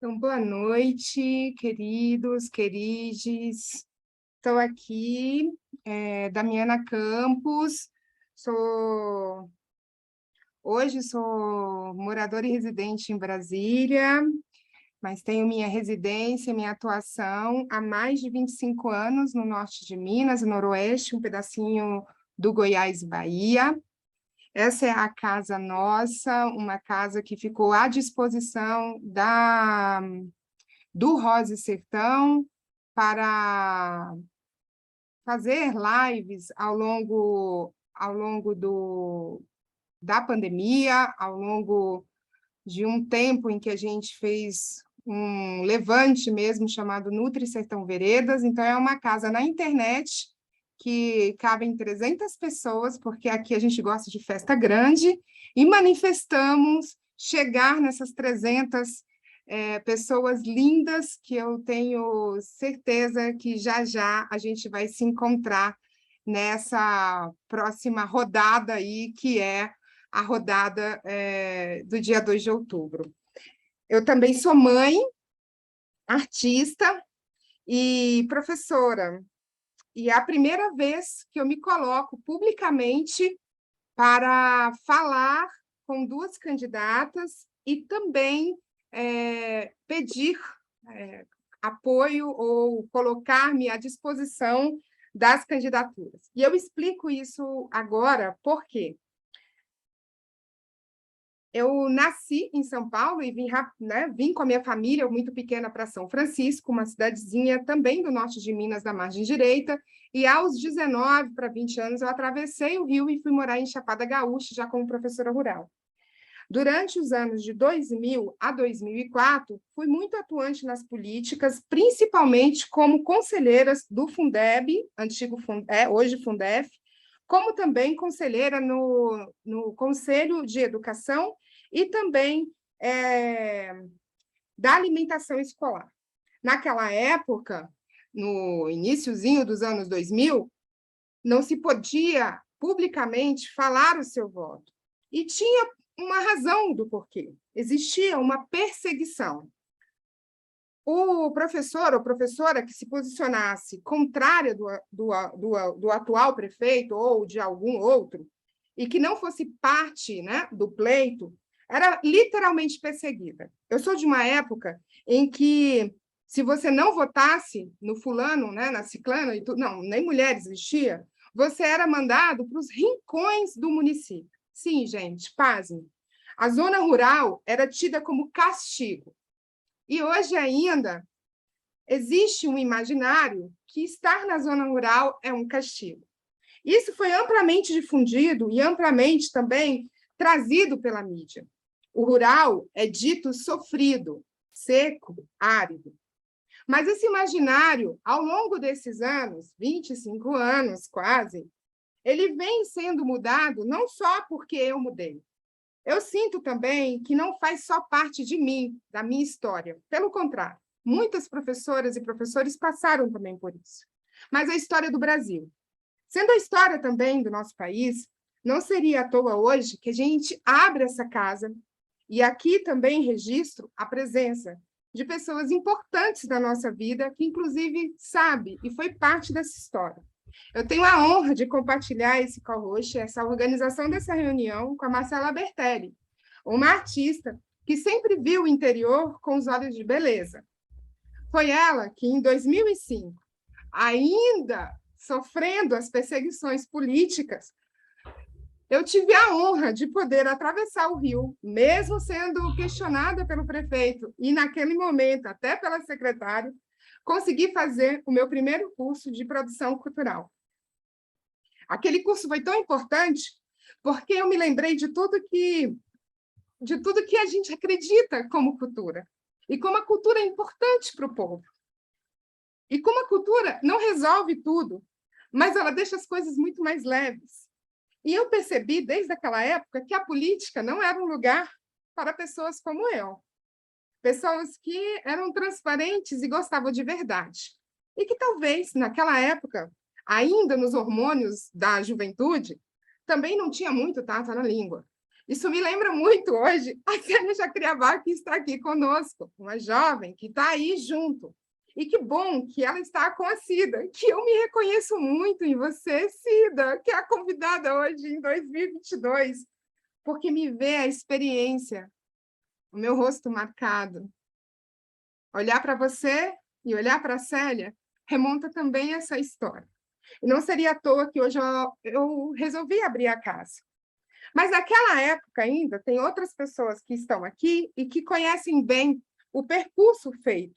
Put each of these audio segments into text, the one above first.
Então, boa noite, queridos, querides. Estou aqui, Damiana Campos. Sou, hoje sou moradora e residente em Brasília, mas tenho minha residência, minha atuação há mais de 25 anos no norte de Minas, no noroeste, um pedacinho do Goiás, Bahia. Essa é a casa nossa, uma casa que ficou à disposição do Rosa e Sertão para fazer lives ao longo da pandemia, ao longo de um tempo em que a gente fez um levante mesmo chamado Nutri Sertão Veredas. Então, é uma casa na internet que cabem 300 pessoas, porque aqui a gente gosta de festa grande, e manifestamos chegar nessas 300 pessoas lindas, que eu tenho certeza que já já a gente vai se encontrar nessa próxima rodada aí, que é a rodada do dia 2 de outubro. Eu também sou mãe, artista e professora, e é a primeira vez que eu me coloco publicamente para falar com duas candidatas e também pedir apoio ou colocar-me à disposição das candidaturas. E eu explico isso agora porque eu nasci em São Paulo e vim com a minha família, muito pequena, para São Francisco, uma cidadezinha também do norte de Minas, da margem direita, e aos 19 para 20 anos eu atravessei o rio e fui morar em Chapada Gaúcha, já como professora rural. Durante os anos de 2000 a 2004, fui muito atuante nas políticas, principalmente como conselheira do Fundeb, hoje Fundef, como também conselheira no Conselho de Educação e também da alimentação escolar. Naquela época, no iniciozinho dos anos 2000, não se podia publicamente falar o seu voto. E tinha uma razão do porquê. Existia uma perseguição. O professor ou professora que se posicionasse contrária do atual prefeito ou de algum outro, e que não fosse parte, né, do pleito, era literalmente perseguida. Eu sou de uma época em que, se você não votasse no fulano, né, na ciclana, não, nem mulher existia, você era mandado para os rincões do município. Sim, gente, pasmem. A zona rural era tida como castigo. E hoje ainda existe um imaginário que estar na zona rural é um castigo. Isso foi amplamente difundido e amplamente também trazido pela mídia. O rural é dito sofrido, seco, árido. Mas esse imaginário, ao longo desses anos, 25 anos quase, ele vem sendo mudado não só porque eu mudei. Eu sinto também que não faz só parte de mim, da minha história. Pelo contrário, muitas professoras e professores passaram também por isso. Mas a história do Brasil, sendo a história também do nosso país, não seria à toa hoje que a gente abre essa casa e aqui também registro a presença de pessoas importantes da nossa vida, que inclusive sabe e foi parte dessa história. Eu tenho a honra de compartilhar esse co-host, essa organização dessa reunião, com a Marcela Bertelli, uma artista que sempre viu o interior com os olhos de beleza. Foi ela que, em 2005, ainda sofrendo as perseguições políticas, eu tive a honra de poder atravessar o rio, mesmo sendo questionada pelo prefeito, e naquele momento, até pela secretária, consegui fazer o meu primeiro curso de produção cultural. Aquele curso foi tão importante porque eu me lembrei de tudo que a gente acredita como cultura, e como a cultura é importante para o povo. E como a cultura não resolve tudo, mas ela deixa as coisas muito mais leves. E eu percebi, desde aquela época, que a política não era um lugar para pessoas como eu. Pessoas que eram transparentes e gostavam de verdade. E que talvez, naquela época, ainda nos hormônios da juventude, também não tinha muito tato na língua. Isso me lembra muito hoje a Célia Chacriabá, que está aqui conosco, uma jovem que está aí junto. E que bom que ela está com a Cida, que eu me reconheço muito em você, Cida, que é a convidada hoje em 2022, porque me vê a experiência, o meu rosto marcado. Olhar para você e olhar para a Célia remonta também essa história. E não seria à toa que hoje eu resolvi abrir a casa. Mas naquela época ainda, tem outras pessoas que estão aqui e que conhecem bem o percurso feito.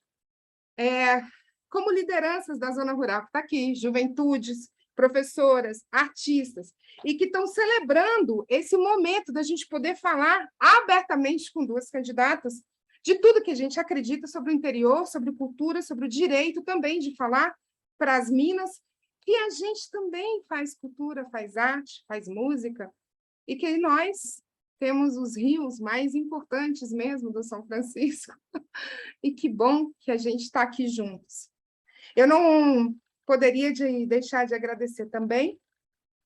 Como lideranças da zona rural, que está aqui, juventudes, professoras, artistas, e que estão celebrando esse momento da gente poder falar abertamente com duas candidatas de tudo que a gente acredita sobre o interior, sobre cultura, sobre o direito também de falar para as Minas, que a gente também faz cultura, faz arte, faz música, e que nós temos os rios mais importantes mesmo do São Francisco. E que bom que a gente está aqui juntos. Eu não poderia deixar de agradecer também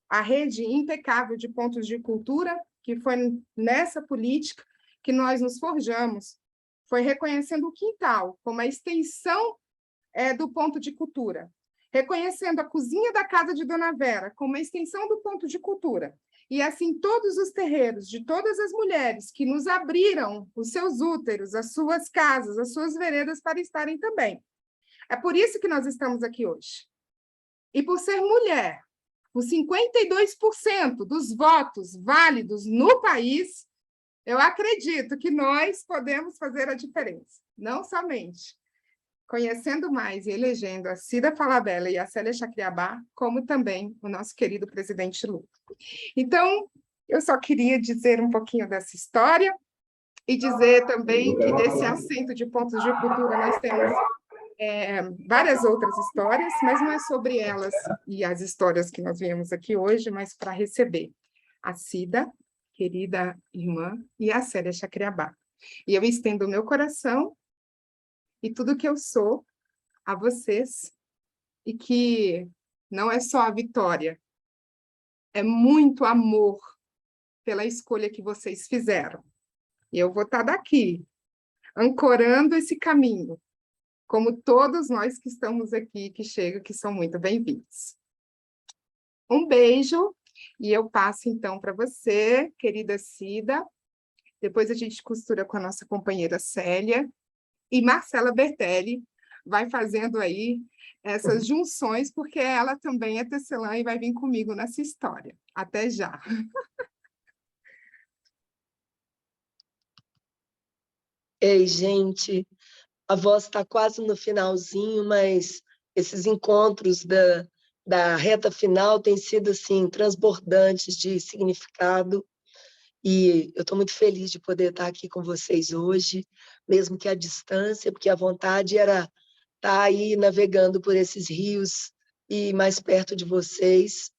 a rede impecável de pontos de cultura, que foi nessa política que nós nos forjamos, foi reconhecendo o quintal como a extensão do ponto de cultura, reconhecendo a cozinha da casa de Dona Vera como a extensão do ponto de cultura, e assim todos os terreiros de todas as mulheres que nos abriram os seus úteros, as suas casas, as suas veredas para estarem também. É por isso que nós estamos aqui hoje. E por ser mulher, por 52% dos votos válidos no país, eu acredito que nós podemos fazer a diferença. Não somente conhecendo mais e elegendo a Cida Falabella e a Célia Chacriabá, como também o nosso querido presidente Lula. Então, eu só queria dizer um pouquinho dessa história e dizer também que nesse assento de pontos de cultura nós temos várias outras histórias, mas não é sobre elas e as histórias que nós viemos aqui hoje, mas para receber a Cida, querida irmã, e a Célia Chacriabá. E eu estendo o meu coração e tudo que eu sou a vocês, e que não é só a vitória, é muito amor pela escolha que vocês fizeram. E eu vou estar daqui, ancorando esse caminho, como todos nós que estamos aqui, que chegam, que são muito bem-vindos. Um beijo, e eu passo então para você, querida Cida, depois a gente costura com a nossa companheira Célia, e Marcela Bertelli vai fazendo aí essas junções, porque ela também é tecelã e vai vir comigo nessa história. Até já. Ei, gente, a voz está quase no finalzinho, mas esses encontros da reta final têm sido assim, transbordantes de significado. E eu estou muito feliz de poder estar aqui com vocês hoje, mesmo que à distância, porque a vontade era estar aí navegando por esses rios e mais perto de vocês.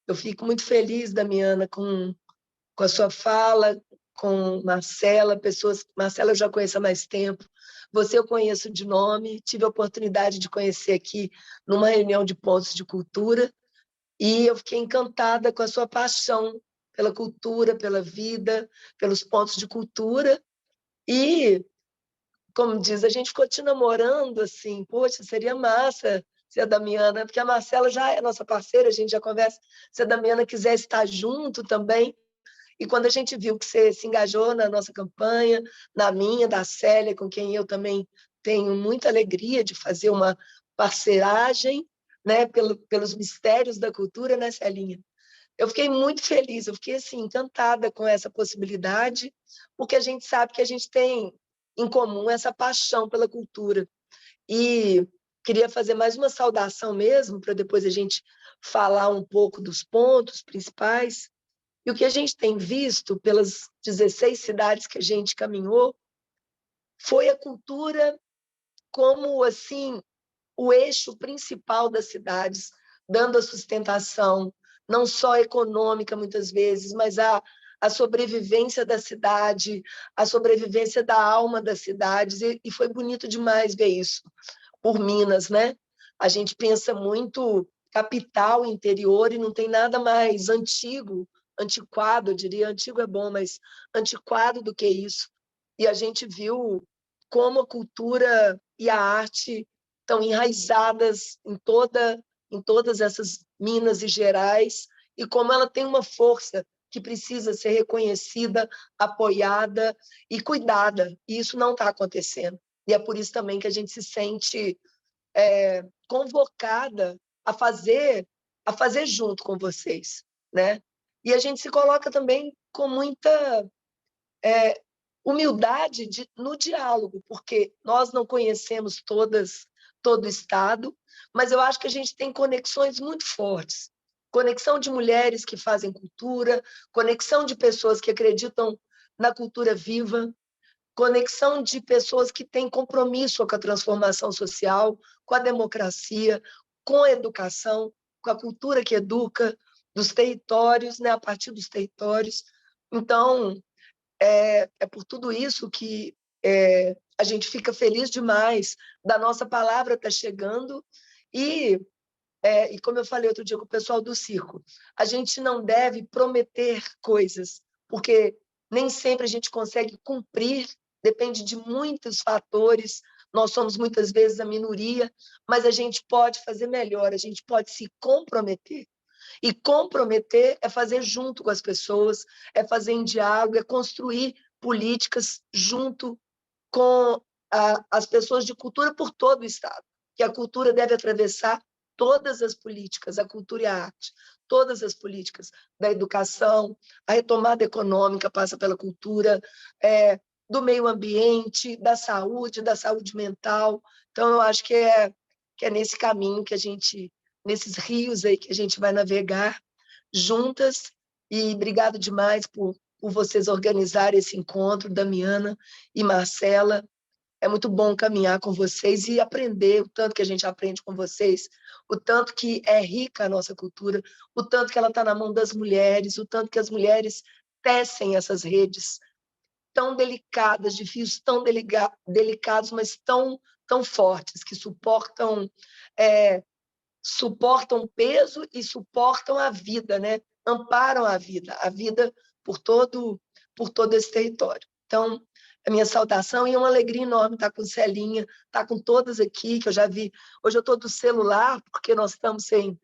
Eu fico muito feliz, Damiana, com a sua fala, com Marcela, Marcela eu já conheço há mais tempo, você eu conheço de nome, tive a oportunidade de conhecer aqui numa reunião de pontos de cultura, e eu fiquei encantada com a sua paixão pela cultura, pela vida, pelos pontos de cultura, e, como diz, a gente ficou te namorando, assim, poxa, seria massa se a Damiana, porque a Marcela já é nossa parceira, a gente já conversa, se a Damiana quiser estar junto também. E quando a gente viu que você se engajou na nossa campanha, na minha, da Célia, com quem eu também tenho muita alegria de fazer uma parceragem, né, pelos mistérios da cultura, né, Celinha? Eu fiquei muito feliz, eu fiquei assim, encantada com essa possibilidade, porque a gente sabe que a gente tem em comum essa paixão pela cultura. E queria fazer mais uma saudação mesmo, para depois a gente falar um pouco dos pontos principais. E o que a gente tem visto pelas 16 cidades que a gente caminhou foi a cultura como assim o eixo principal das cidades, dando a sustentação, não só econômica muitas vezes, mas a sobrevivência da cidade, a sobrevivência da alma das cidades, e foi bonito demais ver isso por Minas, né? A gente pensa muito capital, interior, e não tem nada mais antigo antiquado, eu diria, antigo é bom, mas antiquado do que isso. E a gente viu como a cultura e a arte estão enraizadas em todas essas Minas e Gerais, e como ela tem uma força que precisa ser reconhecida, apoiada e cuidada. E isso não está acontecendo. E é por isso também que a gente se sente convocada a fazer junto com vocês, né? E a gente se coloca também com muita humildade no diálogo, porque nós não conhecemos todo o Estado, mas eu acho que a gente tem conexões muito fortes. Conexão de mulheres que fazem cultura, conexão de pessoas que acreditam na cultura viva, conexão de pessoas que têm compromisso com a transformação social, com a democracia, com a educação, com a cultura que educa, dos territórios, né, a partir dos territórios. Então, é por tudo isso que a gente fica feliz demais da nossa palavra estar chegando e como eu falei outro dia com o pessoal do circo, a gente não deve prometer coisas, porque nem sempre a gente consegue cumprir, depende de muitos fatores, nós somos muitas vezes a minoria, mas a gente pode fazer melhor, a gente pode se comprometer. E comprometer é fazer junto com as pessoas, é fazer em diálogo, é construir políticas junto com as pessoas de cultura por todo o Estado, que a cultura deve atravessar todas as políticas, a cultura e a arte, todas as políticas da educação, a retomada econômica passa pela cultura, do meio ambiente, da saúde mental. Então, eu acho que é nesse caminho que a gente, nesses rios aí que a gente vai navegar juntas, e obrigado demais por vocês organizarem esse encontro, Damiana e Marcela. É muito bom caminhar com vocês e aprender o tanto que a gente aprende com vocês, o tanto que é rica a nossa cultura, o tanto que ela está na mão das mulheres, o tanto que as mulheres tecem essas redes tão delicadas, de fios tão delicados, mas tão fortes, que suportam peso e suportam a vida, né? Amparam a vida por todo esse território. Então, a minha saudação e é uma alegria enorme estar com Celinha, estar com todas aqui, que eu já vi. Hoje eu estou do celular, porque nós estamos sem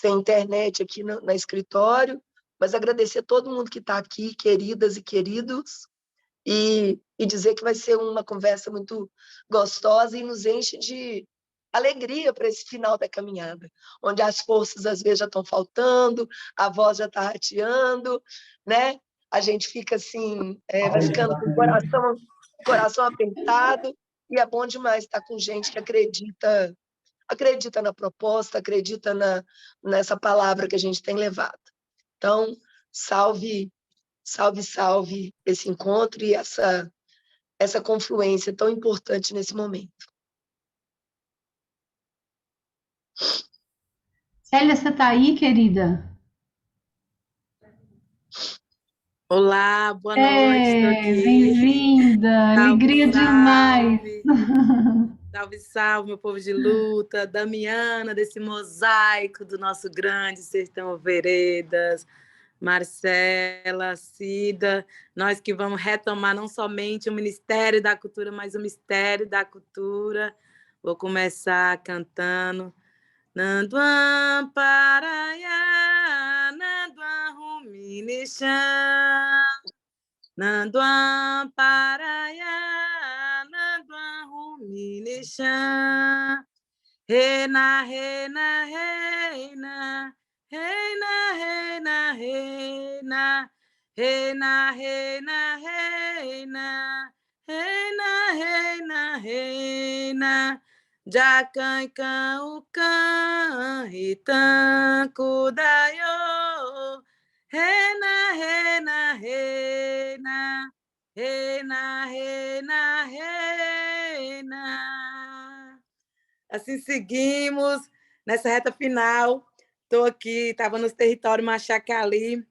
internet aqui no escritório, mas agradecer a todo mundo que está aqui, queridas e queridos, e dizer que vai ser uma conversa muito gostosa e nos enche de alegria para esse final da caminhada, onde as forças às vezes já estão faltando, a voz já está rateando, né? A gente fica assim, vai ficando com o coração apertado, e é bom demais estar com gente que acredita na proposta, acredita nessa palavra que a gente tem levado. Então, salve esse encontro e essa confluência tão importante nesse momento. Célia, você está aí, querida? Olá, boa noite, estou aqui. Bem-vinda, alegria demais. Salve, salve, meu povo de luta, Damiana, desse mosaico do nosso grande Sertão Veredas, Marcela, Cida, nós que vamos retomar não somente o Ministério da Cultura, mas o Mistério da Cultura. Vou começar cantando. Nanduan Paraiá, Nanduan Ruminixã, Nanduan Paraiá, Nanduan Ruminixã, Reina, reina, reina, reina, reina, reina, reina, reina, reina, reina, reina, reina, Jacan, can, o can, ritan, kudaiô, reina, reina, reina, reina, reina, reina. Assim seguimos nessa reta final. Estou aqui, estava nos territórios Machacali,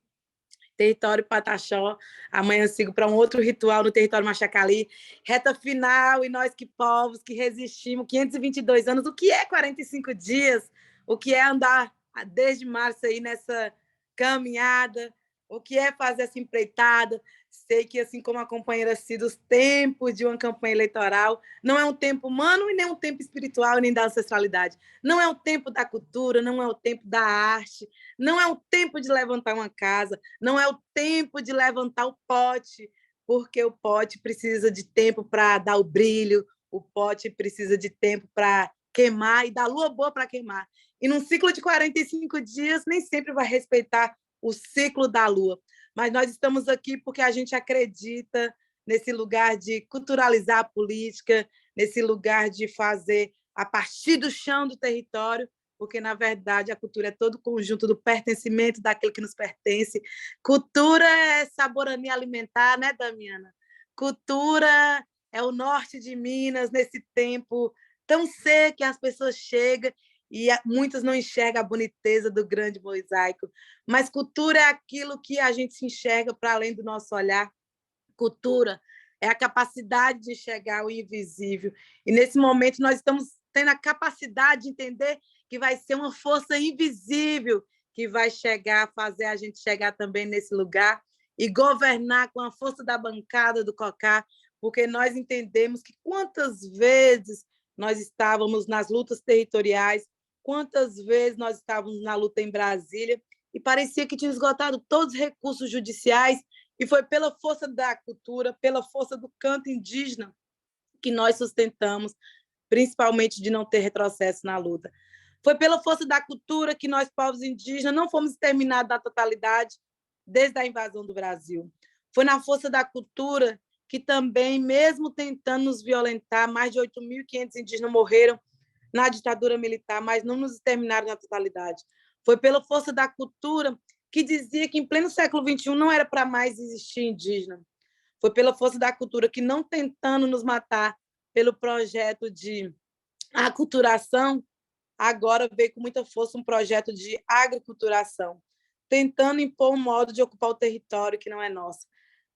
território Pataxó. Amanhã eu sigo para um outro ritual no território Machacali. Reta final, e nós que povos que resistimos 522 anos. O que é 45 dias? O que é andar desde março aí nessa caminhada o que é fazer essa empreitada. Sei que, assim como a companheira Cida, os tempos de uma campanha eleitoral não é um tempo humano e nem um tempo espiritual, nem da ancestralidade. Não é o tempo da cultura, não é o tempo da arte, não é o tempo de levantar uma casa, não é o tempo de levantar o pote, porque o pote precisa de tempo para dar o brilho, o pote precisa de tempo para queimar e dar lua boa para queimar. E num ciclo de 45 dias, nem sempre vai respeitar o ciclo da lua. Mas nós estamos aqui porque a gente acredita nesse lugar de culturalizar a política, nesse lugar de fazer a partir do chão do território, porque, na verdade, a cultura é todo o conjunto do pertencimento daquilo que nos pertence. Cultura é saborania alimentar, né, Damiana? Cultura é o norte de Minas, nesse tempo tão seco que as pessoas chegam e muitas não enxergam a boniteza do grande mosaico. Mas cultura é aquilo que a gente se enxerga para além do nosso olhar. Cultura é a capacidade de enxergar o invisível. E, nesse momento, nós estamos tendo a capacidade de entender que vai ser uma força invisível que vai chegar, fazer a gente chegar também nesse lugar e governar com a força da bancada do COCAR, porque nós entendemos que quantas vezes nós estávamos nas lutas territoriais, quantas vezes nós estávamos na luta em Brasília e parecia que tinha esgotado todos os recursos judiciais, e foi pela força da cultura, pela força do canto indígena que nós sustentamos, principalmente de não ter retrocesso na luta. Foi pela força da cultura que nós, povos indígenas, não fomos exterminados da totalidade desde a invasão do Brasil. Foi na força da cultura que também, mesmo tentando nos violentar, mais de 8.500 indígenas morreram na ditadura militar, mas não nos exterminaram na totalidade. Foi pela força da cultura que dizia que, em pleno século XXI, não era para mais existir indígena. Foi pela força da cultura que, não tentando nos matar pelo projeto de aculturação, agora veio com muita força um projeto de agriculturação, tentando impor um modo de ocupar o território que não é nosso.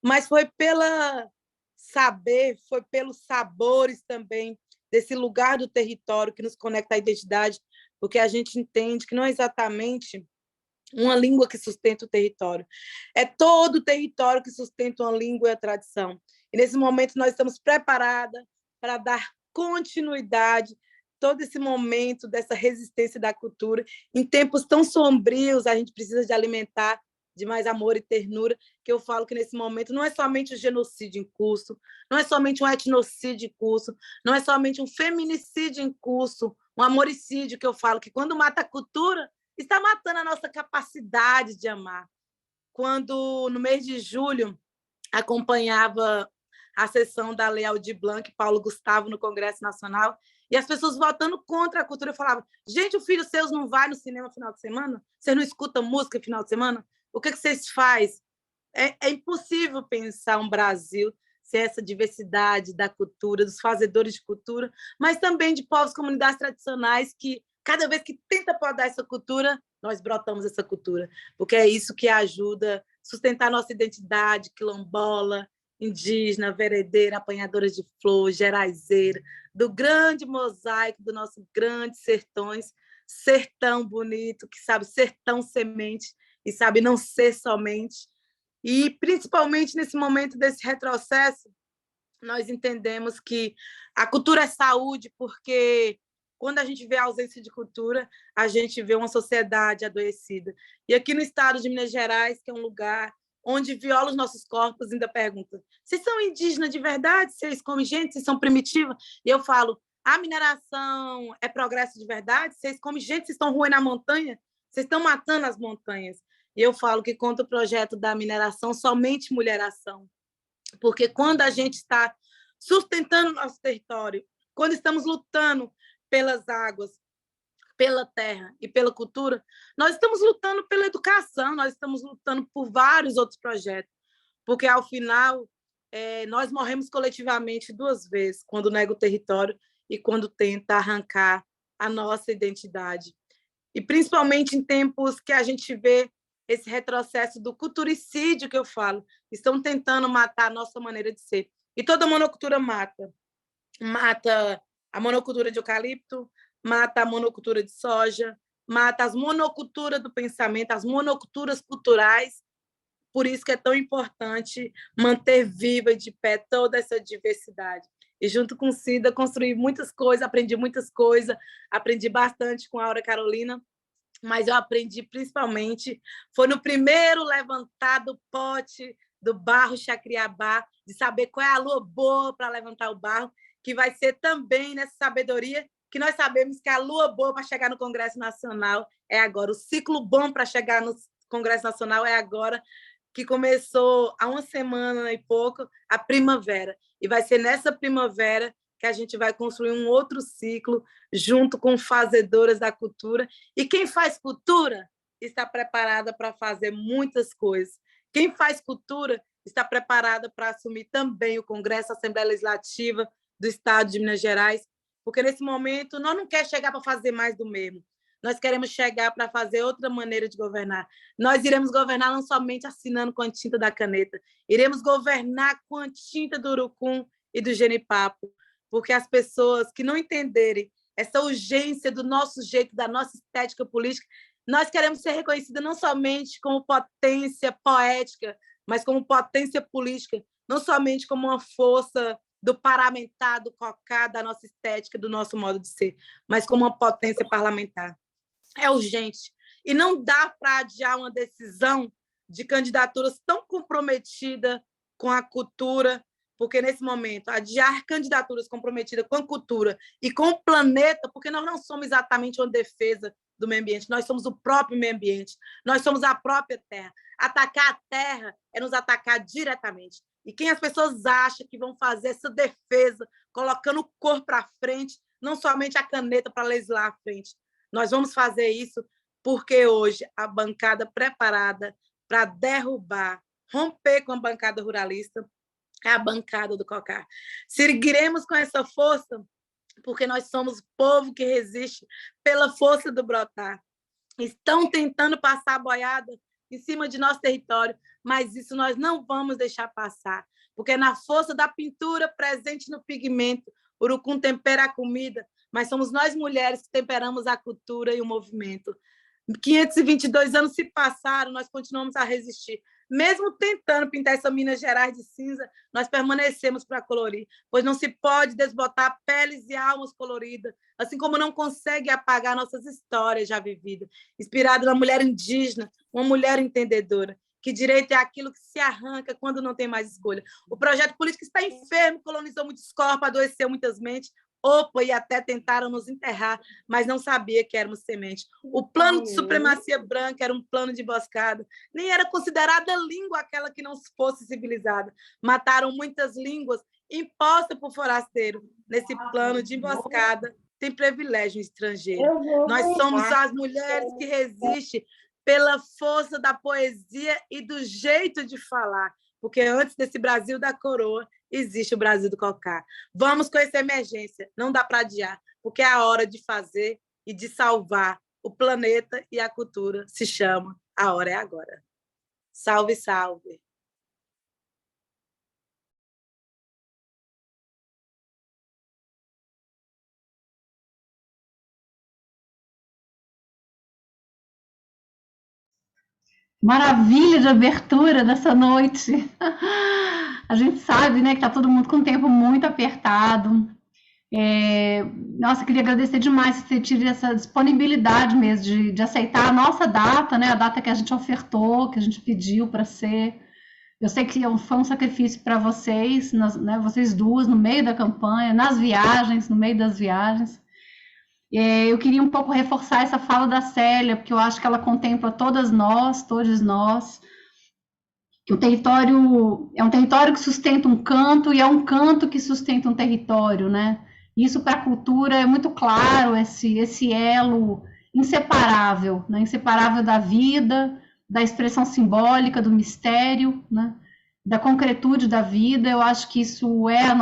Mas foi pela saber, foi pelos sabores também desse lugar do território que nos conecta à identidade, porque a gente entende que não é exatamente uma língua que sustenta o território, é todo o território que sustenta uma língua e a tradição. E, nesse momento, nós estamos preparadas para dar continuidade todo esse momento dessa resistência da cultura. Em tempos tão sombrios, a gente precisa de alimentar de mais amor e ternura, que eu falo que, nesse momento, não é somente o genocídio em curso, não é somente um etnocídio em curso, não é somente um feminicídio em curso, um amoricídio, que eu falo que, quando mata a cultura, está matando a nossa capacidade de amar. Quando, no mês de julho, acompanhava a sessão da Lei Aldir Blanc, Paulo Gustavo, no Congresso Nacional, e as pessoas votando contra a cultura, eu falava: gente, o filho seus não vai no cinema no final de semana? Vocês não escutam música no final de semana? O que vocês fazem? É impossível pensar um Brasil sem essa diversidade da cultura, dos fazedores de cultura, mas também de povos, comunidades tradicionais que, cada vez que tenta podar essa cultura, nós brotamos essa cultura, porque é isso que ajuda a sustentar nossa identidade quilombola, indígena, veredeira, apanhadora de flor, geraizeira, do grande mosaico do nosso grande sertões, sertão bonito, que sabe ser tão semente e sabe não ser somente. E, principalmente nesse momento desse retrocesso, nós entendemos que a cultura é saúde, porque, quando a gente vê a ausência de cultura, a gente vê uma sociedade adoecida. E aqui no estado de Minas Gerais, que é um lugar onde viola os nossos corpos, ainda pergunta: vocês são indígenas de verdade? Vocês comem gente? Vocês são primitivos? E eu falo: a mineração é progresso de verdade? Vocês comem gente? Vocês estão roendo a montanha? Vocês estão matando as montanhas? E eu falo que, contra o projeto da mineração, somente mulheração. Porque, quando a gente está sustentando o nosso território, quando estamos lutando pelas águas, pela terra e pela cultura, nós estamos lutando pela educação, nós estamos lutando por vários outros projetos, porque, ao final, nós morremos coletivamente 2 vezes, quando nega o território e quando tenta arrancar a nossa identidade. E, principalmente em tempos que a gente vê esse retrocesso do culturicídio, que eu falo, estão tentando matar a nossa maneira de ser. E toda monocultura mata. Mata a monocultura de eucalipto, mata a monocultura de soja, mata as monoculturas do pensamento, as monoculturas culturais, Por isso que é tão importante manter viva e de pé toda essa diversidade. E junto com Cida, construí muitas coisas, aprendi bastante com a Aura Carolina, mas eu aprendi principalmente, foi no primeiro levantar do pote do barro Chacriabá, de saber qual é a lua boa para levantar o barro, que vai ser também nessa sabedoria que nós sabemos que a lua boa para chegar no Congresso Nacional é agora, o ciclo bom para chegar no Congresso Nacional é agora, que começou há uma semana e pouco, a primavera. E vai ser nessa primavera que a gente vai construir um outro ciclo junto com fazedoras da cultura. E quem faz cultura está preparada para fazer muitas coisas. Quem faz cultura está preparada para assumir também o Congresso, a Assembleia Legislativa do Estado de Minas Gerais, porque nesse momento nós não queremos chegar para fazer mais do mesmo. Nós queremos chegar para fazer outra maneira de governar. Nós iremos governar não somente assinando com a tinta da caneta, iremos governar com a tinta do urucum e do genipapo, porque as pessoas que não entenderem essa urgência do nosso jeito, da nossa estética política, nós queremos ser reconhecidas não somente como potência poética, mas como potência política, não somente como uma força do parlamentar, do cocá, da nossa estética, do nosso modo de ser, mas como uma potência parlamentar. É urgente. E não dá para adiar uma decisão de candidaturas tão comprometidas com a cultura, porque, nesse momento, adiar candidaturas comprometidas com a cultura e com o planeta, porque nós não somos exatamente uma defesa do meio ambiente, nós somos o próprio meio ambiente, nós somos a própria terra. Atacar a terra é nos atacar diretamente. E quem as pessoas acham que vão fazer essa defesa, colocando o corpo para frente, não somente a caneta para legislar à frente. Nós vamos fazer isso porque hoje a bancada preparada para derrubar, romper com a bancada ruralista é a bancada do COCAR. Seguiremos com essa força porque nós somos o povo que resiste pela força do brotar. Estão tentando passar a boiada em cima de nosso território, mas isso nós não vamos deixar passar, porque é na força da pintura presente no pigmento, o urucum tempera a comida, mas somos nós mulheres que temperamos a cultura e o movimento. 522 anos se passaram, nós continuamos a resistir. Mesmo tentando pintar essa Minas Gerais de cinza, nós permanecemos para colorir, pois não se pode desbotar peles e almas coloridas, assim como não consegue apagar nossas histórias já vividas. Inspirado na mulher indígena, uma mulher entendedora, que direito é aquilo que se arranca quando não tem mais escolha. O projeto político está enfermo, colonizou muitos corpos, adoeceu muitas mentes, opa, e até tentaram nos enterrar, mas não sabia que éramos semente. O plano de supremacia branca era um plano de emboscada, nem era considerada língua aquela que não fosse civilizada. Mataram muitas línguas impostas por forasteiro. Nesse plano de emboscada tem privilégio estrangeiro. Nós somos as mulheres que resistem pela força da poesia e do jeito de falar, porque antes desse Brasil da coroa, existe o Brasil do Cocá. Vamos com essa emergência, não dá para adiar, porque é a hora de fazer e de salvar o planeta e a cultura. Se chama A Hora é Agora. Salve, salve! Maravilha de abertura dessa noite. A gente sabe, né, que está todo mundo com o tempo muito apertado. Nossa, queria agradecer demais você ter tido essa disponibilidade mesmo de aceitar a nossa data, né, a data que a gente ofertou, que a gente pediu para ser. Eu sei que foi um sacrifício para vocês, né, vocês duas, no meio da campanha, nas viagens, no meio das viagens. Eu queria um pouco reforçar essa fala da Célia, porque eu acho que ela contempla todas nós, todos nós, que o território é um território que sustenta um canto e é um canto que sustenta um território, né? Isso para a cultura é muito claro, esse elo inseparável, né? Inseparável da vida, da expressão simbólica, do mistério, né? Da concretude da vida. Eu acho que isso é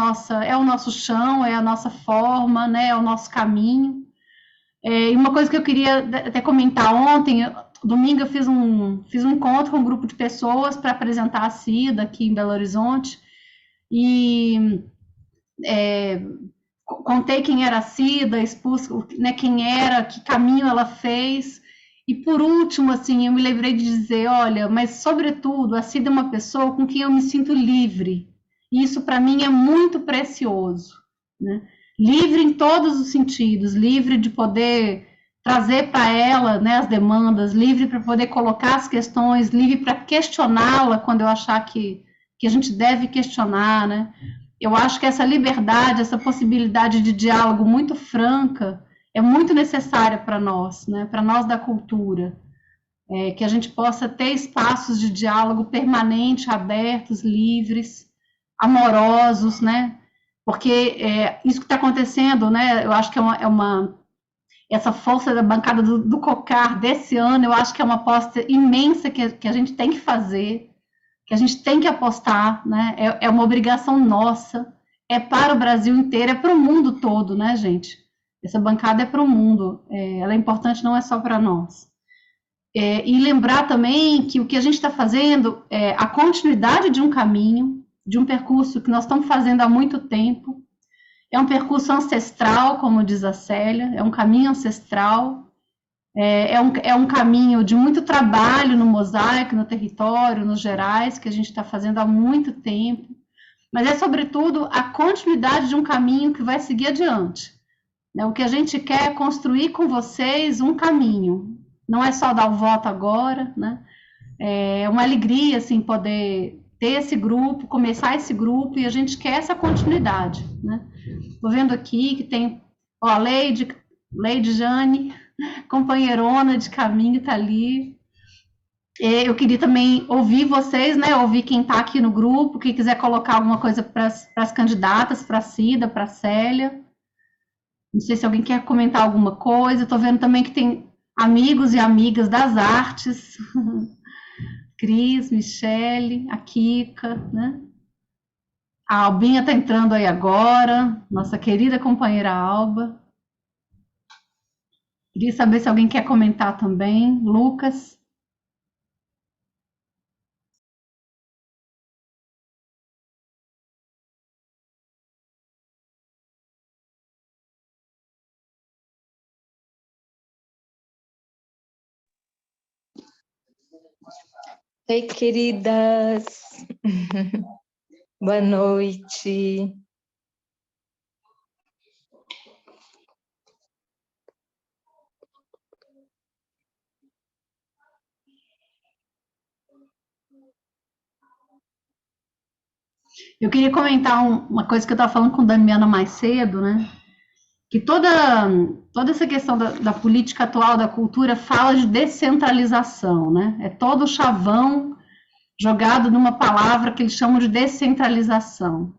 o nosso chão, é a nossa forma, né? É o nosso caminho. E uma coisa que eu queria até comentar ontem, domingo eu fiz um encontro com um grupo de pessoas para apresentar a Cida aqui em Belo Horizonte e contei quem era a Cida, expus, né, quem era, que caminho ela fez, E por último, assim, eu me lembrei de dizer, olha, mas sobretudo, a Cida é uma pessoa com quem eu me sinto livre. E isso para mim é muito precioso, né? Livre em todos os sentidos, livre de poder trazer para ela, né, as demandas, livre para poder colocar as questões, livre para questioná-la quando eu achar que a gente deve questionar, né? Eu acho que essa liberdade, essa possibilidade de diálogo muito franca é muito necessária para nós, né? Para nós da cultura, que a gente possa ter espaços de diálogo permanente, abertos, livres, amorosos, né? Porque isso que está acontecendo, né? Eu acho que essa força da bancada do COCAR desse ano, eu acho que é uma aposta imensa que a gente tem que fazer, que a gente tem que apostar, né? É uma obrigação nossa, é para o Brasil inteiro, é para o mundo todo, né, gente? Essa bancada é para o mundo, ela é importante, não é só para nós. E lembrar também que o que a gente está fazendo é a continuidade de um caminho, de um percurso que nós estamos fazendo há muito tempo. É um percurso ancestral, como diz a Célia, é um caminho ancestral, é um caminho de muito trabalho no mosaico, no território, nos gerais, que a gente está fazendo há muito tempo, mas é, sobretudo, a continuidade de um caminho que vai seguir adiante. O que a gente quer é construir com vocês um caminho, não é só dar o voto agora, né? É uma alegria, assim, poder ter esse grupo, começar esse grupo, e a gente quer essa continuidade, né? Estou vendo aqui que tem, ó, Leide Jane, companheirona de caminho, está ali. Eu queria também ouvir vocês, né? Ouvir quem está aqui no grupo, quem quiser colocar alguma coisa para as candidatas, para a Cida, para a Célia. Não sei se alguém quer comentar alguma coisa. Estou vendo também que tem amigos e amigas das artes. Cris, Michele, a Kika, né? A Albinha está entrando aí agora, nossa querida companheira Alba. Queria saber se alguém quer comentar também. Lucas. Oi, queridas. Boa noite. Eu queria comentar uma coisa que eu estava falando com a Damiana mais cedo, né? Que toda essa questão da política atual da cultura fala de descentralização, né? É todo o chavão jogado numa palavra que eles chamam de descentralização.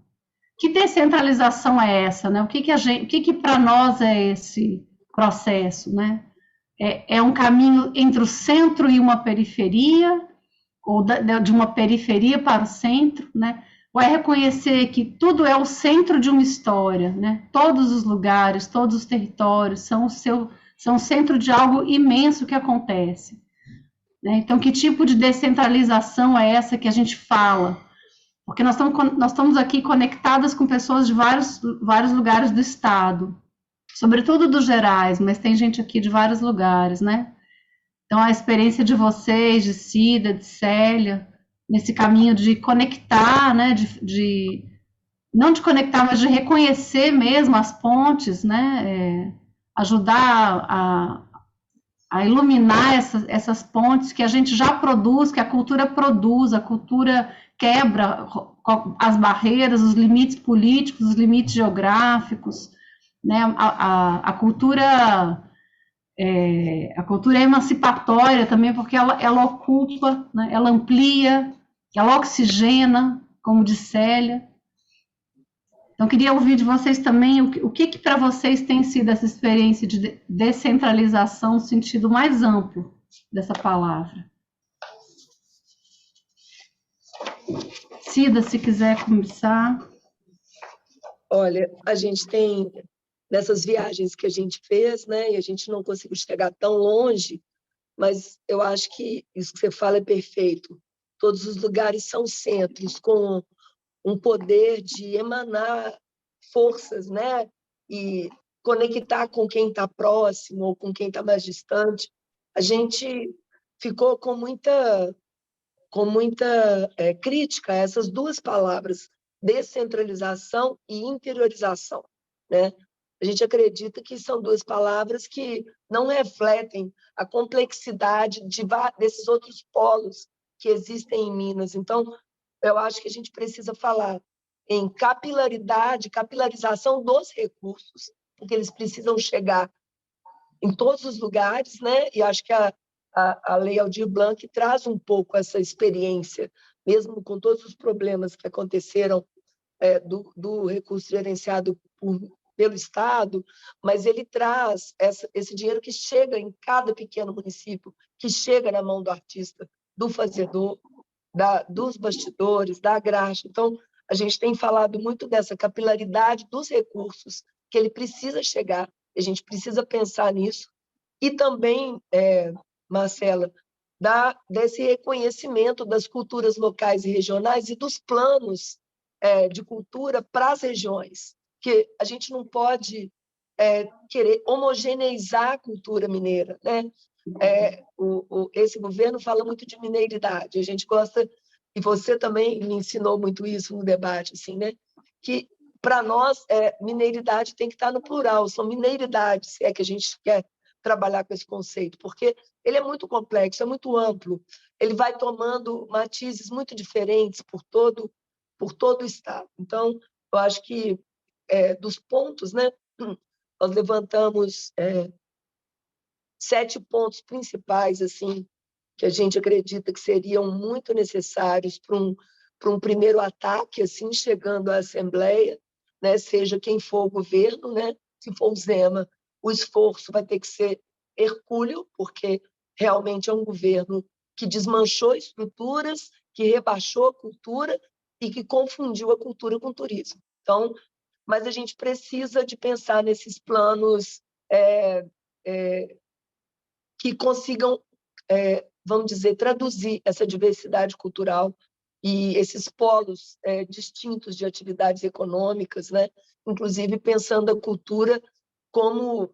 Que descentralização é essa, né? O que para nós é esse processo, né? É um caminho entre o centro e uma periferia, ou de uma periferia para o centro, né? Ou é reconhecer que tudo é o centro de uma história, né? Todos os lugares, todos os territórios são o centro de algo imenso que acontece. Né? Então, que tipo de descentralização é essa que a gente fala? Porque nós estamos aqui conectadas com pessoas de vários lugares do estado, sobretudo dos gerais, mas tem gente aqui de vários lugares, né? Então, a experiência de vocês, de Cida, de Célia, nesse caminho de conectar, né? Não de conectar, mas de reconhecer mesmo as pontes, né? Ajudar a iluminar essas pontes que a gente já produz, que a cultura produz, a cultura quebra as barreiras, os limites políticos, os limites geográficos, né? A cultura é emancipatória também, porque ela ocupa, né? Ela amplia, ela oxigena, como diz Célia. Então, queria ouvir de vocês também o que para vocês tem sido essa experiência de descentralização no sentido mais amplo dessa palavra. Cida, se quiser começar. Olha, a gente tem, nessas viagens que a gente fez, né, e a gente não conseguiu chegar tão longe, mas eu acho que isso que você fala é perfeito. Todos os lugares são centros com um poder de emanar forças, né, e conectar com quem está próximo ou com quem está mais distante. a gente ficou com muita crítica a essas duas palavras, descentralização e interiorização, né? A gente acredita que são duas palavras que não refletem a complexidade desses outros polos que existem em Minas. Então, eu acho que a gente precisa falar em capilarização dos recursos, porque eles precisam chegar em todos os lugares, né? E acho que a Lei Aldir Blanc traz um pouco essa experiência, mesmo com todos os problemas que aconteceram do recurso gerenciado pelo Estado, mas ele traz esse dinheiro que chega em cada pequeno município, que chega na mão do artista, do fazedor, dos bastidores, da graxa. Então, a gente tem falado muito dessa capilaridade dos recursos, que ele precisa chegar, a gente precisa pensar nisso, e também, Marcela, desse reconhecimento das culturas locais e regionais e dos planos de cultura para as regiões, que a gente não pode querer homogeneizar a cultura mineira, né? Esse governo fala muito de mineiridade, a gente gosta, e você também me ensinou muito isso no debate, assim, né? Que, para nós, mineiridade tem que estar no plural, são mineiridades, se é que a gente quer trabalhar com esse conceito, porque ele é muito complexo, é muito amplo, ele vai tomando matizes muito diferentes por todo o Estado. Então, eu acho que, dos pontos, né, nós levantamos 7 pontos principais, assim, que a gente acredita que seriam muito necessários para um primeiro ataque, assim, chegando à Assembleia, né, seja quem for o governo, né, se for o Zema, o esforço vai ter que ser hercúleo, porque realmente é um governo que desmanchou estruturas, que rebaixou a cultura e que confundiu a cultura com o turismo. Então, mas a gente precisa de pensar nesses planos que consigam, vamos dizer, traduzir essa diversidade cultural e esses polos distintos de atividades econômicas, né? Inclusive pensando a cultura como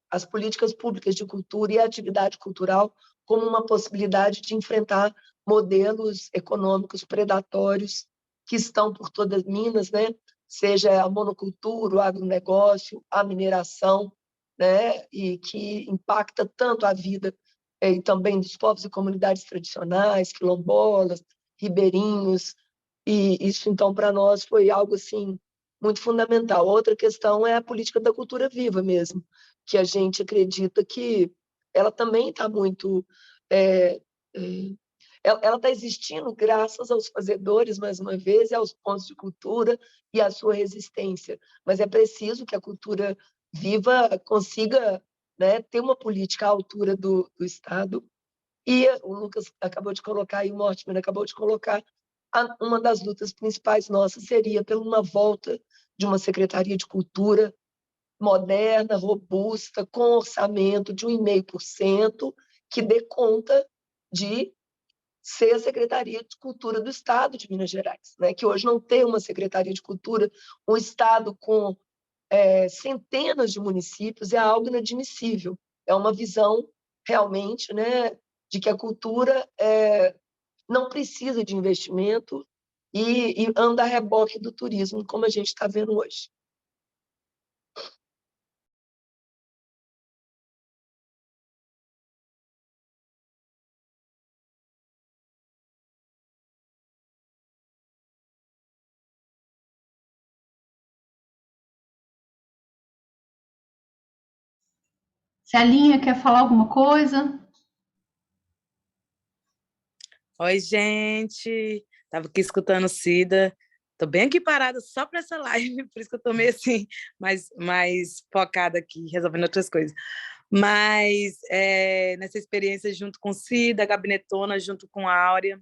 as políticas públicas de cultura e a atividade cultural como uma possibilidade de enfrentar modelos econômicos predatórios que estão por todas Minas, né? Seja a monocultura, o agronegócio, a mineração, né? E que impacta tanto a vida e também dos povos e comunidades tradicionais, quilombolas, ribeirinhos, e isso, então, para nós foi algo assim muito fundamental. Outra questão é a política da cultura viva mesmo, que a gente acredita que ela também está muito... ela está existindo graças aos fazedores, mais uma vez, e aos pontos de cultura e à sua resistência. Mas é preciso que a cultura viva consiga, né, ter uma política à altura do Estado. E o Lucas acabou de colocar, e o Mortimer acabou de colocar, uma das lutas principais nossas seria por uma volta de uma Secretaria de Cultura moderna, robusta, com orçamento de 1,5%, que dê conta de ser a Secretaria de Cultura do Estado de Minas Gerais, né? Que hoje não tem uma Secretaria de Cultura, um Estado com centenas de municípios, é algo inadmissível. É uma visão, realmente, né, de que a cultura não precisa de investimento e anda a reboque do turismo, como a gente está vendo hoje. Celinha, quer falar alguma coisa? Oi, gente. Estava aqui escutando Cida. Estou bem aqui parada só para essa live, por isso que eu estou meio assim, mais focada aqui, resolvendo outras coisas. Mas nessa experiência junto com Cida, a Gabinetona, junto com a Áurea,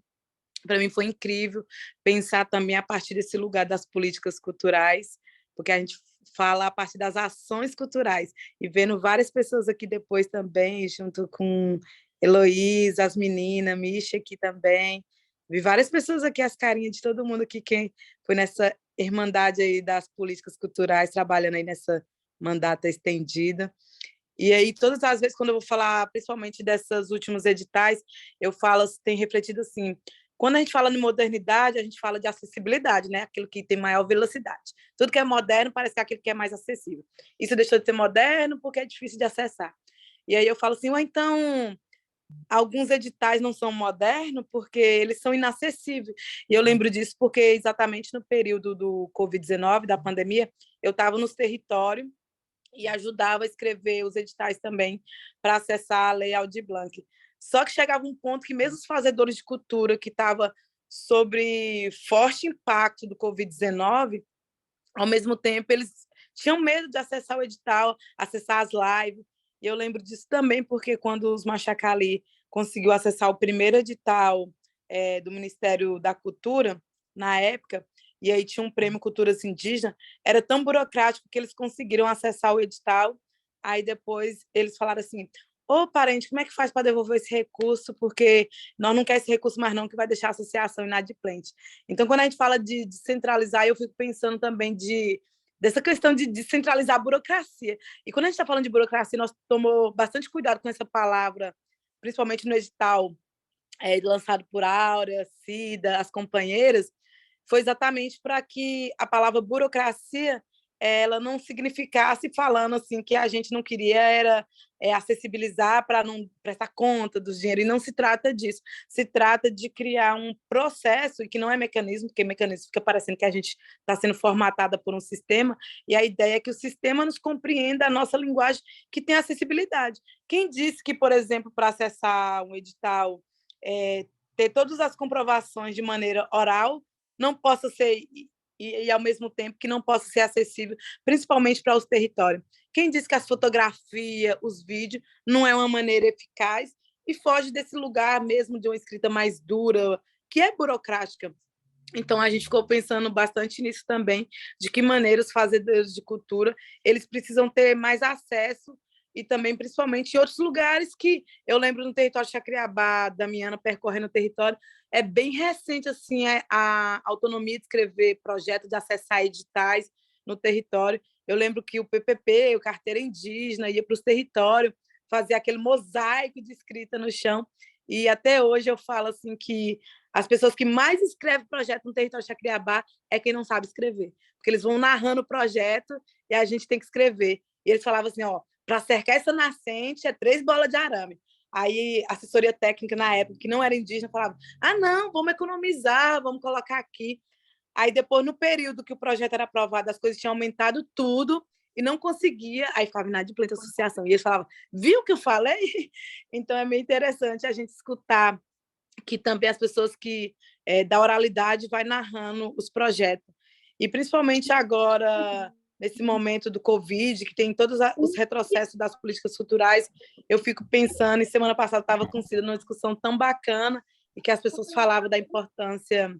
para mim foi incrível pensar também a partir desse lugar das políticas culturais, porque a gente fala a partir das ações culturais, e vendo várias pessoas aqui depois também, junto com Heloísa, as meninas, Misha aqui também, vi várias pessoas aqui, as carinhas de todo mundo aqui, quem foi nessa irmandade aí das políticas culturais, trabalhando aí nessa mandata estendida, E aí, todas as vezes, quando eu vou falar, principalmente dessas últimos editais, eu falo, tem refletido assim, quando a gente fala de modernidade, a gente fala de acessibilidade, né? Aquilo que tem maior velocidade. Tudo que é moderno parece que é aquilo que é mais acessível. Isso deixou de ser moderno porque é difícil de acessar. E aí eu falo assim, ou então alguns editais não são modernos porque eles são inacessíveis. E eu lembro disso porque exatamente no período do Covid-19, da pandemia, eu estava nos territórios e ajudava a escrever os editais também para acessar a Lei Aldir Blanc. Só que chegava um ponto que mesmo os fazedores de cultura que estavam sobre forte impacto do Covid-19, ao mesmo tempo eles tinham medo de acessar o edital, acessar as lives. E eu lembro disso também porque quando os Machacali conseguiu acessar o primeiro edital do Ministério da Cultura, na época, e aí tinha um prêmio Culturas Indígenas, era tão burocrático que eles conseguiram acessar o edital, aí depois eles falaram assim, ô parente, como é que faz para devolver esse recurso? Porque nós não queremos esse recurso mais não, que vai deixar a associação inadimplente. Então, quando a gente fala de descentralizar, eu fico pensando também dessa questão de descentralizar a burocracia. E quando a gente está falando de burocracia, nós tomamos bastante cuidado com essa palavra, principalmente no edital lançado por Áurea, Cida, as companheiras, foi exatamente para que a palavra burocracia ela não significasse falando assim que a gente não queria era acessibilizar para não prestar conta do dinheiro, e não se trata disso, se trata de criar um processo, e que não é mecanismo, porque mecanismo fica parecendo que a gente está sendo formatada por um sistema, e a ideia é que o sistema nos compreenda a nossa linguagem que tem acessibilidade. Quem disse que, por exemplo, para acessar um edital, ter todas as comprovações de maneira oral, não possa ser, e ao mesmo tempo que não possa ser acessível, principalmente para os territórios. Quem diz que as fotografias, os vídeos, não é uma maneira eficaz e foge desse lugar mesmo de uma escrita mais dura, que é burocrática. Então, a gente ficou pensando bastante nisso também, de que maneira os fazedores de cultura eles precisam ter mais acesso e também, principalmente, em outros lugares que eu lembro no território de Jacriabá, Damiana percorrendo o território, é bem recente assim a autonomia de escrever projetos, de acessar editais no território. Eu lembro que o PPP, o Carteira Indígena, ia para os territórios, fazia aquele mosaico de escrita no chão, e até hoje eu falo assim que as pessoas que mais escrevem projeto no território de Jacriabá é quem não sabe escrever, porque eles vão narrando o projeto e a gente tem que escrever. E eles falavam assim, ó, para cercar essa nascente é 3 bolas de arame. Aí a assessoria técnica na época, que não era indígena, falava, ah, não, vamos economizar, vamos colocar aqui. Aí depois, no período que o projeto era aprovado, as coisas tinham aumentado tudo e não conseguia, aí ficava inadimplente a associação. E eles falavam, viu o que eu falei? Então é meio interessante a gente escutar que também as pessoas que da oralidade vai narrando os projetos. E principalmente agora, nesse momento do Covid, que tem todos os retrocessos das políticas culturais, eu fico pensando, e semana passada estava com uma discussão tão bacana, e que as pessoas falavam da importância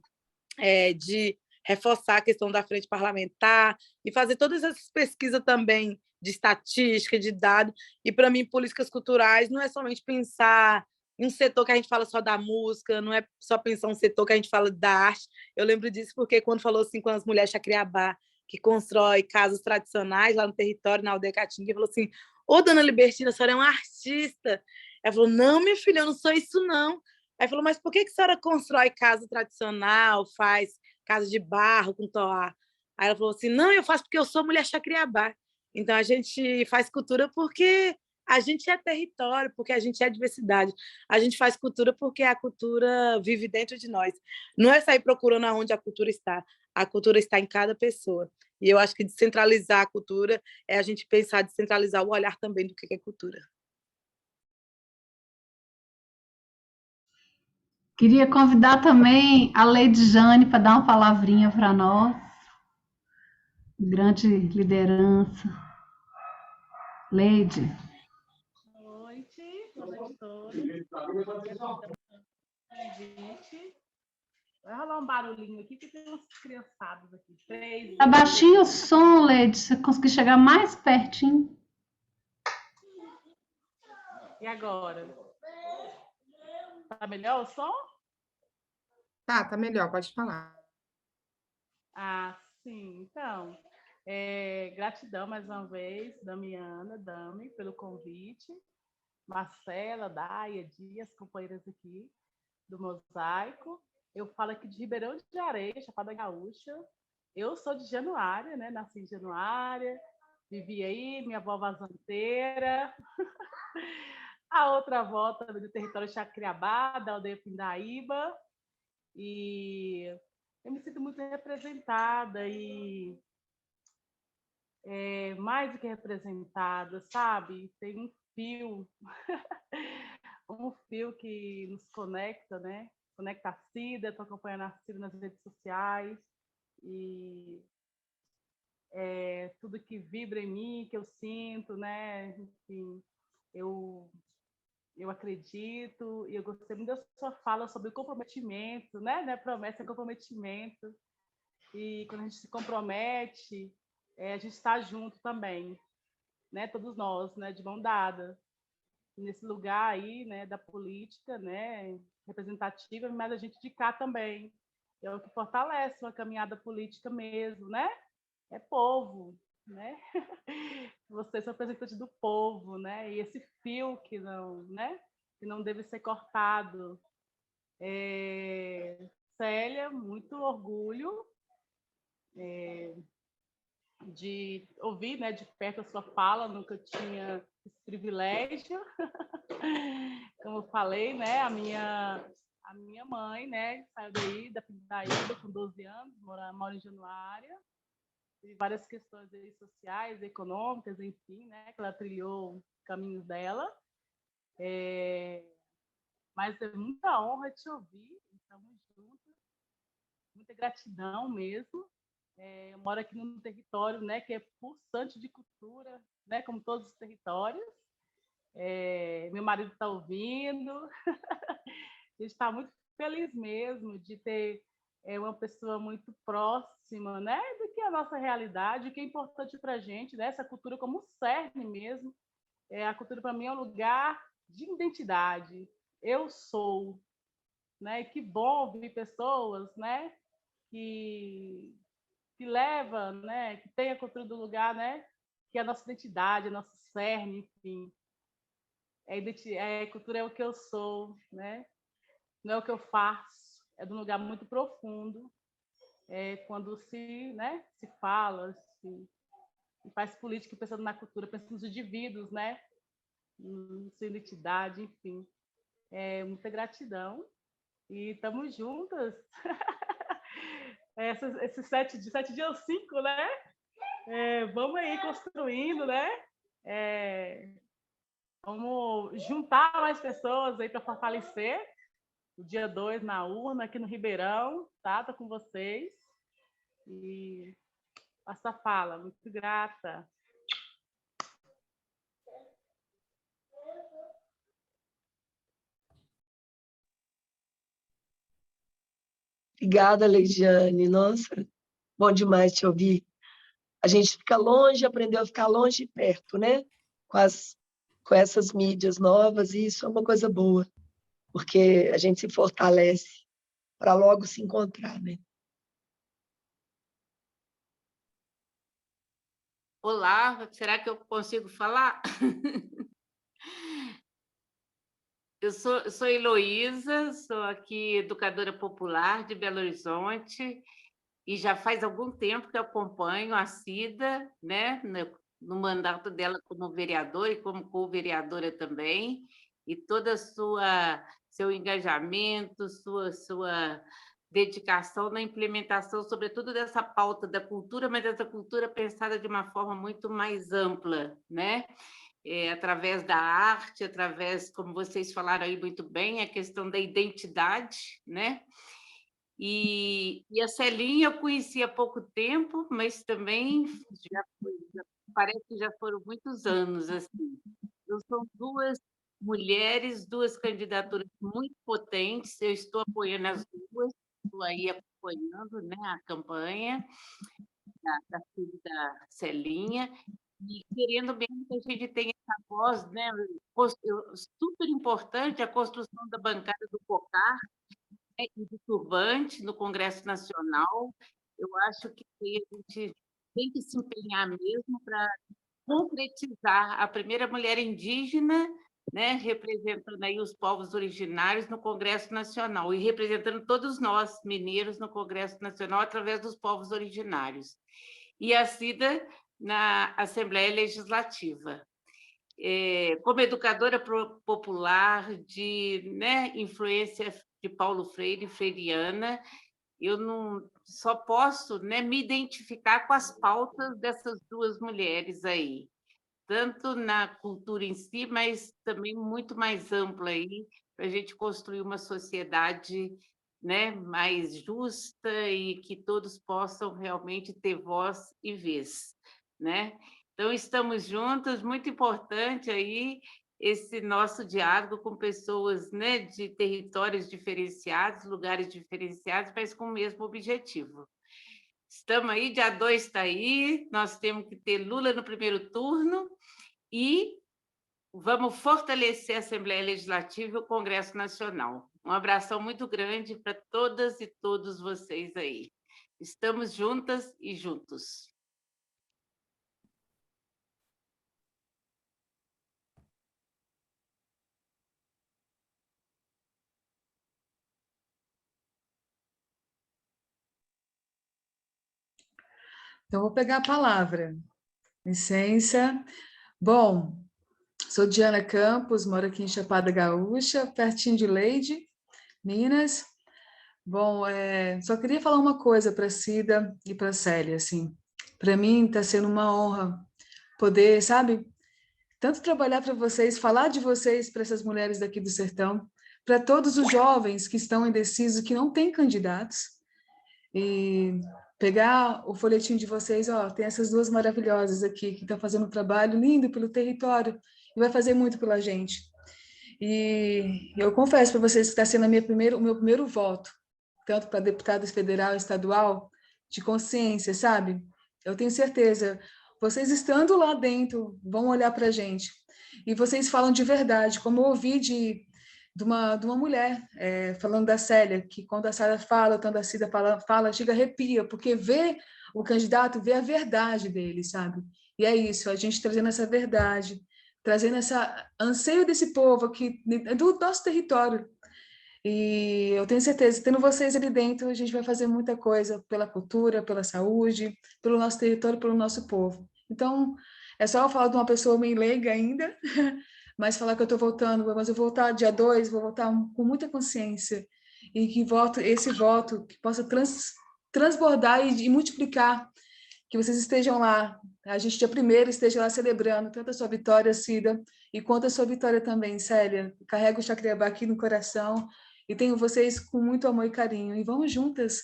de reforçar a questão da frente parlamentar e fazer todas essas pesquisas também de estatística, de dados. E, para mim, políticas culturais não é somente pensar em um setor que a gente fala só da música, não é só pensar um setor que a gente fala da arte. Eu lembro disso porque quando falou assim com as mulheres Jacriabá, que constrói casas tradicionais lá no território, na aldeia Caatinga, falou assim, ô, dona Libertina, a senhora é uma artista. Ela falou, não, minha filha, eu não sou isso, não. Aí falou, mas por que a senhora constrói casa tradicional, faz casa de barro com toá? Aí ela falou assim, não, eu faço porque eu sou mulher Jacriabá. Então, a gente faz cultura porque a gente é território, porque a gente é diversidade. A gente faz cultura porque a cultura vive dentro de nós. Não é sair procurando aonde a cultura está. A cultura está em cada pessoa. E eu acho que descentralizar a cultura é a gente pensar, descentralizar o olhar também do que é cultura. Queria convidar também a Leide Jane para dar uma palavrinha para nós. Grande liderança. Leide. Boa noite a todos. Vai rolar um barulhinho aqui, porque tem uns criançados aqui. 3. Tá baixinho o som, Leide. Se você conseguir chegar mais pertinho. E agora? Tá melhor o som? Tá melhor, pode falar. Ah, sim. Então, Gratidão mais uma vez, Damiana, Dami, pelo convite. Marcela, Daia, Dias, companheiras aqui do Mosaico. Eu falo aqui de Ribeirão de Areia, Chapada Gaúcha. Eu sou de Januária, né? Nasci em Januária, vivi aí, minha avó vazanteira. A outra avó também do território Chacriabá, da aldeia Pindaíba. E eu me sinto muito representada e mais do que representada, sabe? Tem um fio, um fio que nos conecta, né? Conecta a Cida, estou acompanhando a Cida nas redes sociais e tudo que vibra em mim, que eu sinto, né? Enfim, eu acredito, e eu gostei muito da sua fala sobre o comprometimento, né? Promessa é comprometimento, e quando a gente se compromete, a gente está junto também, né? Todos nós, né? De mão dada, nesse lugar aí, né? Da política, né? Representativa, mas a gente de cá também. É o que fortalece uma caminhada política mesmo, né? É povo, né? Vocês são representantes do povo, né? E esse fio que não, né? Que não deve ser cortado. Célia, muito orgulho de ouvir, né, de perto a sua fala, nunca tinha esse privilégio. Como eu falei, né, a minha mãe, né, saiu daí da Pindaíba com 12 anos, mora em Januária, teve várias questões aí sociais, econômicas, enfim, né, que ela trilhou caminhos dela. Mas é muita honra te ouvir, estamos juntos, muita gratidão mesmo. Eu moro aqui num território, né, que é pulsante de cultura, né, como todos os territórios. Meu marido está ouvindo. A gente está muito feliz mesmo de ter uma pessoa muito próxima, né, do que é a nossa realidade, o que é importante para a gente, né, essa cultura como um cerne mesmo. A cultura, para mim, é um lugar de identidade. Eu sou, né? E que bom ver pessoas, né? Que leva, né? Que tem a cultura do lugar, né? Que é a nossa identidade, a nosso cerne, enfim. A cultura é o que eu sou, né? Não é o que eu faço. É de um lugar muito profundo. Quando né? Se fala, se faz política pensando na cultura, pensando nos indivíduos, né? Sua identidade, enfim. Muita gratidão. E estamos juntas. Esses 7 dias 5, né? Vamos aí construindo, né? Vamos juntar mais pessoas aí para fortalecer o dia 2 na urna, aqui no Ribeirão, tá? Tô com vocês. E passa a fala, muito grata. Obrigada, Leidiane. Nossa, bom demais te ouvir. A gente fica longe, aprendeu a ficar longe e perto, né? Com essas mídias novas, e isso é uma coisa boa, porque a gente se fortalece para logo se encontrar, né? Olá, será que eu consigo falar? Eu sou Heloísa, sou aqui educadora popular de Belo Horizonte e já faz algum tempo que eu acompanho a Cida, né, no mandato dela como vereadora e como co-vereadora também, e todo seu engajamento, sua dedicação na implementação, sobretudo dessa pauta da cultura, mas dessa cultura pensada de uma forma muito mais ampla, né? Através da arte, através, como vocês falaram aí muito bem, a questão da identidade, né? E a Celinha eu conheci há pouco tempo, mas também parece que já foram muitos anos, assim. Então, são duas mulheres, duas candidaturas muito potentes, eu estou apoiando as duas, estou aí acompanhando, né, a campanha da filha da Celinha, e querendo mesmo que a gente tenha essa voz, né, super importante a construção da bancada do COCAR, né, e do Turbante no Congresso Nacional. Eu acho que a gente tem que se empenhar mesmo para concretizar a primeira mulher indígena, né, representando aí os povos originários no Congresso Nacional e representando todos nós, mineiros, no Congresso Nacional, através dos povos originários. E a Cida na Assembleia Legislativa. Como educadora popular de, né, influência de Paulo Freire, freiriana, eu não só posso, né, me identificar com as pautas dessas duas mulheres aí, tanto na cultura em si, mas também muito mais ampla aí, para a gente construir uma sociedade, né, mais justa e que todos possam realmente ter voz e vez, né? Então, estamos juntos, muito importante aí esse nosso diálogo com pessoas, né, de territórios diferenciados, lugares diferenciados, mas com o mesmo objetivo. Estamos aí, dia 2 está aí, nós temos que ter Lula no primeiro turno e vamos fortalecer a Assembleia Legislativa e o Congresso Nacional. Um abração muito grande para todas e todos vocês aí. Estamos juntas e juntos. Então, vou pegar a palavra. Licença. Bom, sou Diana Campos, moro aqui em Chapada Gaúcha, pertinho de Leide, Minas. Bom, só queria falar uma coisa para a Cida e para a Célia, assim. Para mim está sendo uma honra poder, sabe, tanto trabalhar para vocês, falar de vocês para essas mulheres daqui do sertão, para todos os jovens que estão indecisos, que não têm candidatos, e pegar o folhetim de vocês, ó, tem essas duas maravilhosas aqui, que estão fazendo um trabalho lindo pelo território, e vai fazer muito pela gente. E eu confesso para vocês que está sendo o meu primeiro voto, tanto para deputada federal e estadual, de consciência, sabe? Eu tenho certeza, vocês estando lá dentro, vão olhar para a gente. E vocês falam de verdade, como eu ouvi de uma mulher, falando da Célia, que quando a Célia fala, quando a Cida fala, chega arrepia, porque vê o candidato, vê a verdade dele, sabe? E é isso, a gente trazendo essa verdade, trazendo essa anseio desse povo aqui, do nosso território. E eu tenho certeza, tendo vocês ali dentro, a gente vai fazer muita coisa pela cultura, pela saúde, pelo nosso território, pelo nosso povo. Então, é só eu falar de uma pessoa meio leiga ainda, mas falar que eu estou voltando, mas eu vou voltar dia 2, vou voltar com muita consciência, e que esse voto que possa transbordar e multiplicar, que vocês estejam lá, a gente dia 1º esteja lá celebrando tanto a sua vitória, Cida, e quanto a sua vitória também, Célia. Carrego o Chacriabá aqui no coração, e tenho vocês com muito amor e carinho, e vamos juntas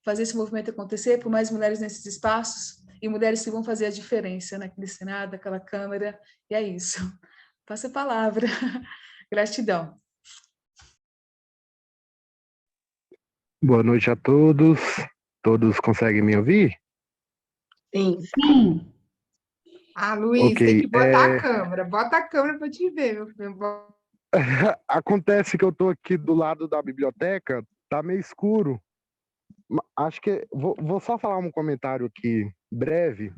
fazer esse movimento acontecer, por mais mulheres nesses espaços, e mulheres que vão fazer a diferença naquele Senado, naquela Câmara, e é isso. Passa a palavra. Gratidão. Boa noite a todos. Todos conseguem me ouvir? Sim. Sim. Ah, Luiz, Ok, tem que botar a câmera. Bota a câmera para te ver, meu filho. Acontece que eu estou aqui do lado da biblioteca, tá meio escuro. Acho que vou só falar um comentário aqui breve.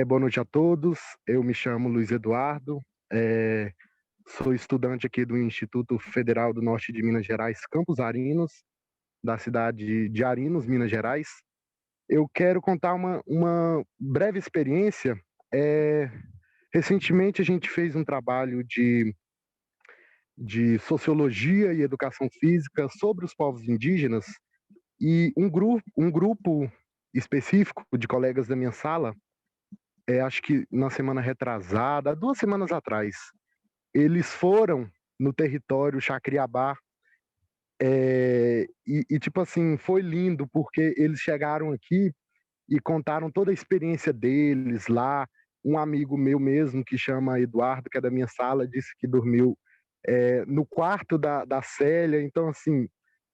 Boa noite a todos. Eu me chamo Luiz Eduardo. Sou estudante aqui do Instituto Federal do Norte de Minas Gerais, Campos Arinos, da cidade de Arinos, Minas Gerais. Eu quero contar uma breve experiência. Recentemente a gente fez um trabalho de sociologia e educação física sobre os povos indígenas, e um grupo específico de colegas da minha sala, acho que na semana retrasada, 2 semanas atrás, eles foram no território Chacriabá, e tipo assim, foi lindo, porque eles chegaram aqui e contaram toda a experiência deles lá. Um amigo meu mesmo, que chama Eduardo, que é da minha sala, disse que dormiu no quarto da Célia. Então, assim,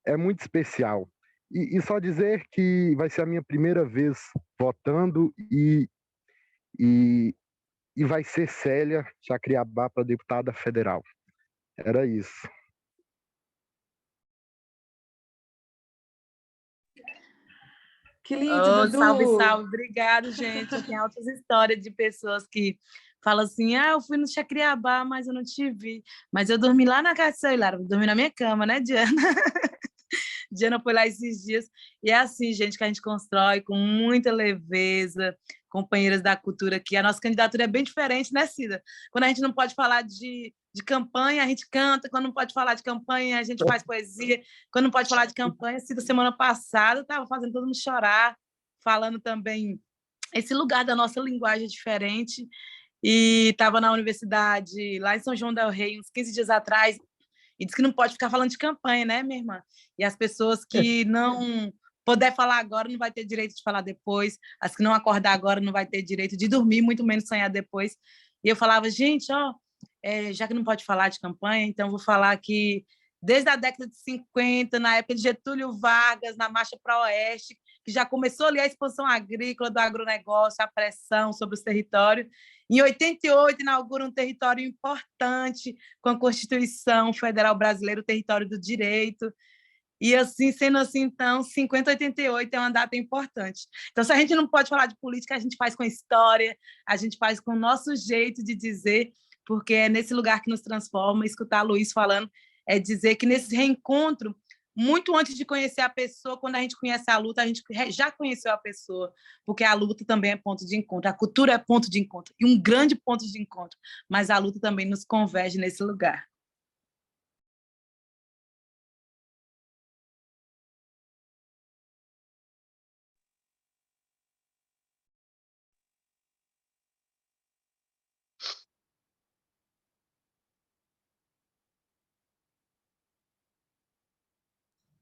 é muito especial. E só dizer que vai ser a minha primeira vez votando, e vai ser Célia Chacriabá para deputada federal. Era isso. Que lindo, Oh, Dudu. salve, salve. Obrigado, gente. Eu tenho altas histórias de pessoas que falam assim, eu fui no Chacriabá, mas eu não te vi. Mas eu dormi lá na casa de Celular, dormi na minha cama, né, Diana? Diana foi lá esses dias. E é assim, gente, que a gente constrói com muita leveza, companheiras da cultura, que a nossa candidatura é bem diferente, né, Cida? Quando a gente não pode falar de campanha, a gente canta. Quando não pode falar de campanha, a gente faz poesia. Quando não pode falar de campanha, Cida, semana passada, estava fazendo todo mundo chorar, falando também esse lugar da nossa linguagem diferente. E estava na universidade, lá em São João del Rei, uns 15 dias atrás, e disse que não pode ficar falando de campanha, né, minha irmã? E as pessoas que não puder falar agora não vai ter direito de falar depois, as que não acordar agora não vai ter direito de dormir, muito menos sonhar depois. E eu falava, gente, já que não pode falar de campanha, então vou falar que desde a década de 50, na época de Getúlio Vargas, na Marcha para o Oeste, que já começou ali a expansão agrícola do agronegócio, a pressão sobre os territórios. Em 88, inaugura um território importante com a Constituição Federal Brasileira, o território do direito. E assim, sendo assim, então, 50 88 é uma data importante. Então, se a gente não pode falar de política, a gente faz com a história, a gente faz com o nosso jeito de dizer, porque é nesse lugar que nos transforma. Escutar a Luiz falando é dizer que nesse reencontro, muito antes de conhecer a pessoa, quando a gente conhece a luta, a gente já conheceu a pessoa, porque a luta também é ponto de encontro, a cultura é ponto de encontro, e um grande ponto de encontro, mas a luta também nos converge nesse lugar.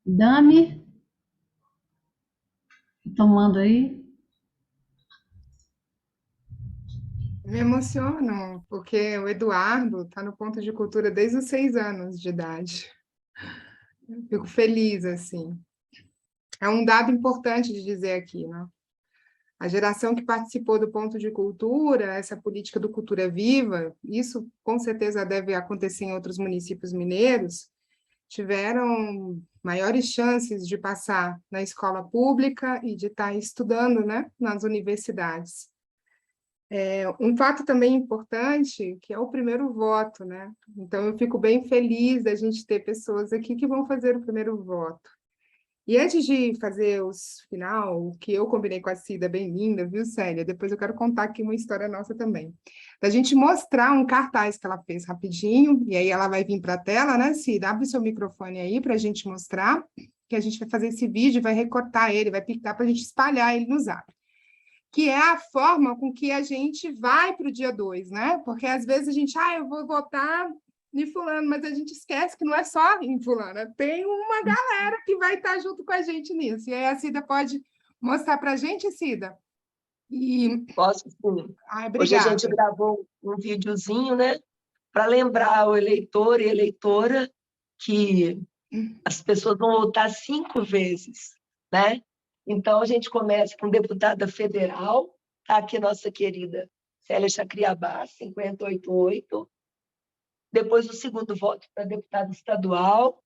Dami, tomando aí. Me emociono, porque o Eduardo está no ponto de cultura desde os 6 anos de idade. Eu fico feliz, assim. É um dado importante de dizer aqui, né? A geração que participou do ponto de cultura, essa política do Cultura Viva, isso com certeza deve acontecer em outros municípios mineiros, tiveram maiores chances de passar na escola pública e de estar estudando, né, nas universidades. Um fato também importante, que é o primeiro voto, né? Então, eu fico bem feliz da gente ter pessoas aqui que vão fazer o primeiro voto. E antes de fazer os final, o que eu combinei com a Cida, bem linda, viu, Célia? Depois eu quero contar aqui uma história nossa também. Da gente mostrar um cartaz que ela fez rapidinho, e aí ela vai vir para a tela, né, Cida? Abre o seu microfone aí para a gente mostrar, que a gente vai fazer esse vídeo, vai recortar ele, vai picar para a gente espalhar ele no Zap. Que é a forma com que a gente vai para o dia 2, né? Porque às vezes a gente, eu vou votar em fulano, mas a gente esquece que não é só em fulano, tem uma galera que vai estar junto com a gente nisso. E aí a Cida pode mostrar para a gente, Cida? Posso sim. Hoje a gente gravou um videozinho, né? Para lembrar o eleitor e eleitora que as pessoas vão votar 5 vezes, né? Então, a gente começa com deputada federal, tá aqui nossa querida Célia Chacriabá, 588. Depois, o segundo voto para deputada estadual,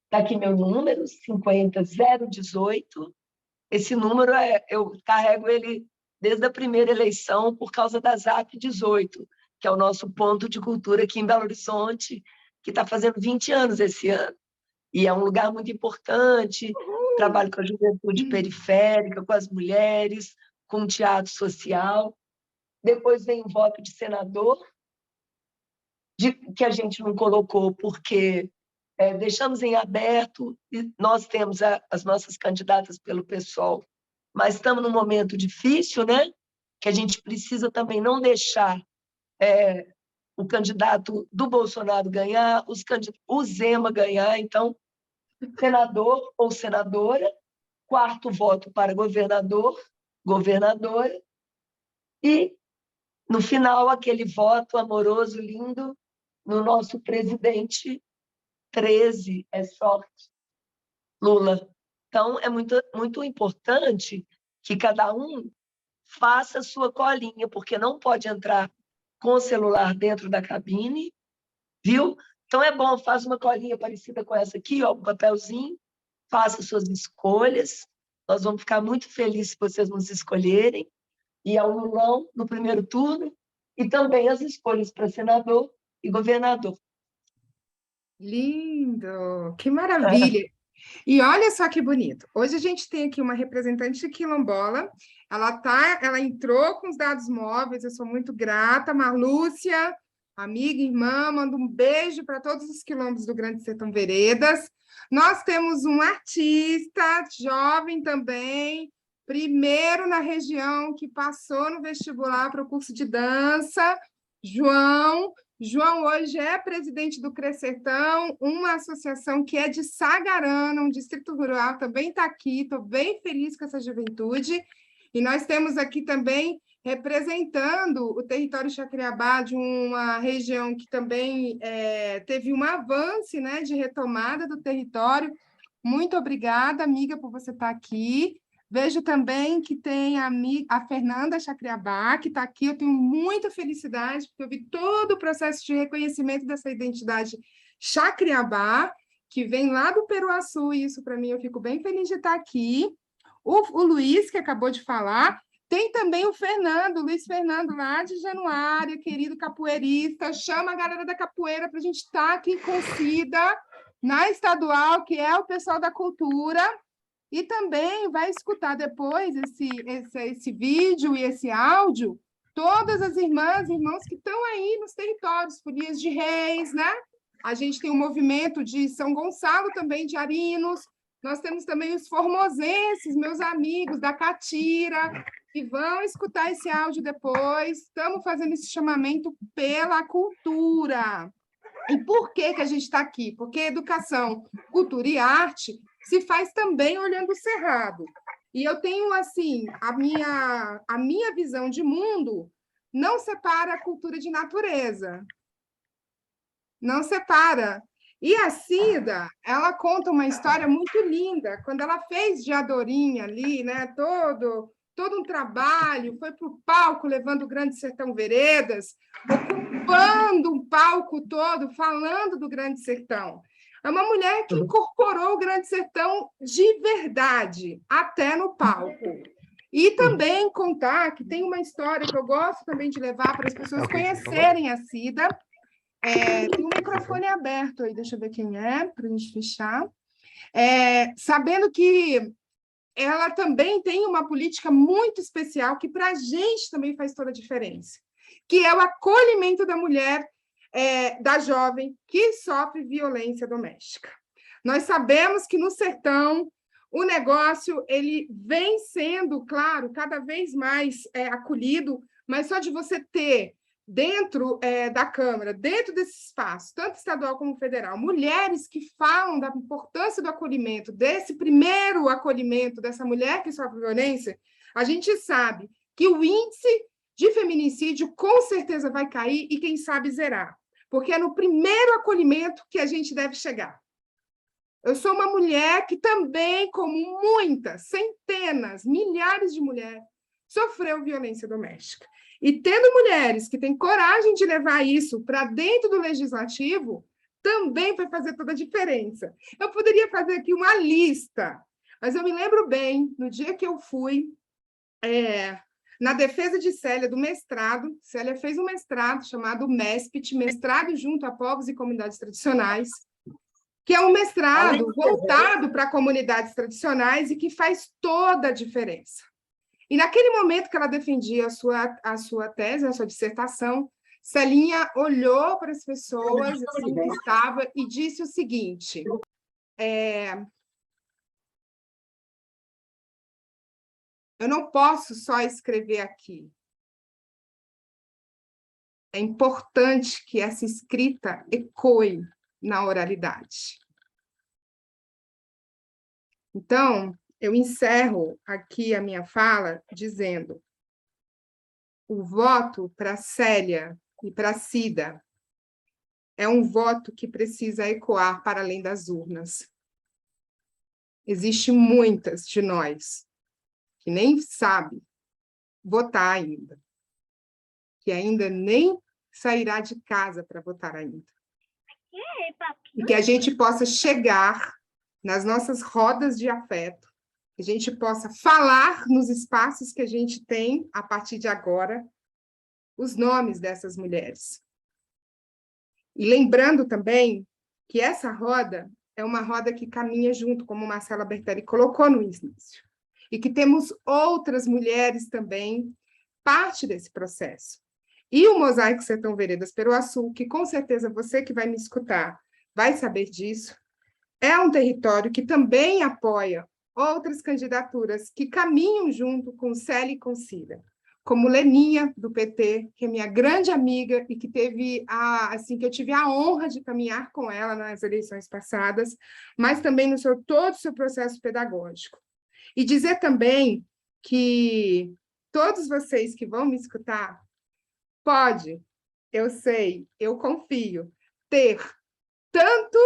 está aqui meu número, 50018. Esse número, eu carrego ele desde a primeira eleição por causa da ZAP 18, que é o nosso ponto de cultura aqui em Belo Horizonte, que está fazendo 20 anos esse ano. E é um lugar muito importante, trabalho com a juventude periférica, com as mulheres, com o teatro social. Depois vem o voto de senador, que a gente não colocou porque deixamos em aberto, e nós temos as nossas candidatas pelo PSOL, mas estamos num momento difícil, né? Que a gente precisa também não deixar o candidato do Bolsonaro ganhar, o Zema ganhar, então, senador ou senadora, 4º voto para governador, governadora, e, no final, aquele voto amoroso, lindo, no nosso presidente 13, é sorte, Lula. Então, é muito, muito importante que cada um faça a sua colinha, porque não pode entrar com o celular dentro da cabine, viu? Então, é bom, faz uma colinha parecida com essa aqui, um papelzinho, faça suas escolhas, Nós vamos ficar muito felizes se vocês nos escolherem, e ao não no primeiro turno, e também as escolhas para senador e governador. Lindo! Que maravilha! E olha só que bonito. Hoje a gente tem aqui uma representante quilombola. Ela entrou com os dados móveis. Eu sou muito grata, Marlúcia, amiga, irmã, mando um beijo para todos os quilombos do Grande Sertão Veredas. Nós temos um artista jovem também, primeiro na região que passou no vestibular para o curso de dança, João. João hoje é presidente do Crescertão, uma associação que é de Sagarana, um distrito rural, também está aqui, estou bem feliz com essa juventude. E nós temos aqui também, representando o território Chacriabá, de uma região que também teve um avanço, né, de retomada do território. Muito obrigada, amiga, por você estar aqui. Vejo também que tem a Fernanda Chacriabá, que está aqui. Eu tenho muita felicidade, porque eu vi todo o processo de reconhecimento dessa identidade Chacriabá, que vem lá do Peruaçu, e isso, para mim, eu fico bem feliz de estar aqui. O Luiz, que acabou de falar. Tem também o Luiz Fernando, lá de Januária, querido capoeirista. Chama a galera da capoeira para a gente estar aqui em Concida, na estadual, que é o pessoal da cultura. E também vai escutar depois esse vídeo e esse áudio, todas as irmãs e irmãos que estão aí nos territórios, Folias de Reis, né? A gente tem o movimento de São Gonçalo também, de Arinos. Nós temos também os formosenses, meus amigos da Catira, que vão escutar esse áudio depois. Estamos fazendo esse chamamento pela cultura. E por que a gente está aqui? Porque educação, cultura e arte se faz também olhando o Cerrado. E eu tenho, assim, a minha visão de mundo não separa a cultura de natureza. Não separa. E a Cida, ela conta uma história muito linda. Quando ela fez de Adorinha ali, né, todo um trabalho, foi para o palco levando o Grande Sertão Veredas, ocupando um palco todo, falando do Grande Sertão. É uma mulher que incorporou o Grande Sertão de verdade, até no palco. E também contar que tem uma história que eu gosto também de levar para as pessoas conhecerem a Cida. Tem um microfone aberto aí, deixa eu ver quem é, para a gente fechar. Sabendo que ela também tem uma política muito especial que para a gente também faz toda a diferença, que é o acolhimento da mulher, da jovem que sofre violência doméstica. Nós sabemos que no sertão o negócio ele vem sendo, claro, cada vez mais acolhido, mas só de você ter dentro da Câmara, dentro desse espaço, tanto estadual como federal, mulheres que falam da importância do acolhimento, desse primeiro acolhimento dessa mulher que sofre violência, a gente sabe que o índice de feminicídio com certeza vai cair e, quem sabe, zerar. Porque é no primeiro acolhimento que a gente deve chegar. Eu sou uma mulher que também, como muitas, centenas, milhares de mulheres, sofreu violência doméstica. E tendo mulheres que têm coragem de levar isso para dentro do legislativo, também vai fazer toda a diferença. Eu poderia fazer aqui uma lista, mas eu me lembro bem, no dia que eu fui na defesa de Célia, do mestrado. Célia fez um mestrado chamado MESPT, Mestrado Junto a Povos e Comunidades Tradicionais, que é um mestrado voltado para comunidades tradicionais e que faz toda a diferença. E naquele momento que ela defendia a sua tese, a sua dissertação, Celinha olhou para as pessoas assim, que estava e disse o seguinte: eu não posso só escrever aqui. É importante que essa escrita ecoe na oralidade. Então, eu encerro aqui a minha fala dizendo: o voto para Célia e para Cida é um voto que precisa ecoar para além das urnas. Existem muitas de nós que nem sabem votar ainda, que ainda nem sairá de casa para votar ainda. E que a gente possa chegar nas nossas rodas de afeto que a gente possa falar nos espaços que a gente tem, a partir de agora, os nomes dessas mulheres. E lembrando também que essa roda é uma roda que caminha junto, como Marcela Bertelli colocou no início, e que temos outras mulheres também parte desse processo. E o Mosaico Sertão Veredas Peruaçu, que com certeza você que vai me escutar vai saber disso, é um território que também apoia outras candidaturas que caminham junto com Célia e com Cida, como Leninha, do PT, que é minha grande amiga e que que eu tive a honra de caminhar com ela nas eleições passadas, mas também no todo o seu processo pedagógico. E dizer também que todos vocês que vão me escutar, pode, eu sei, eu confio, ter tanto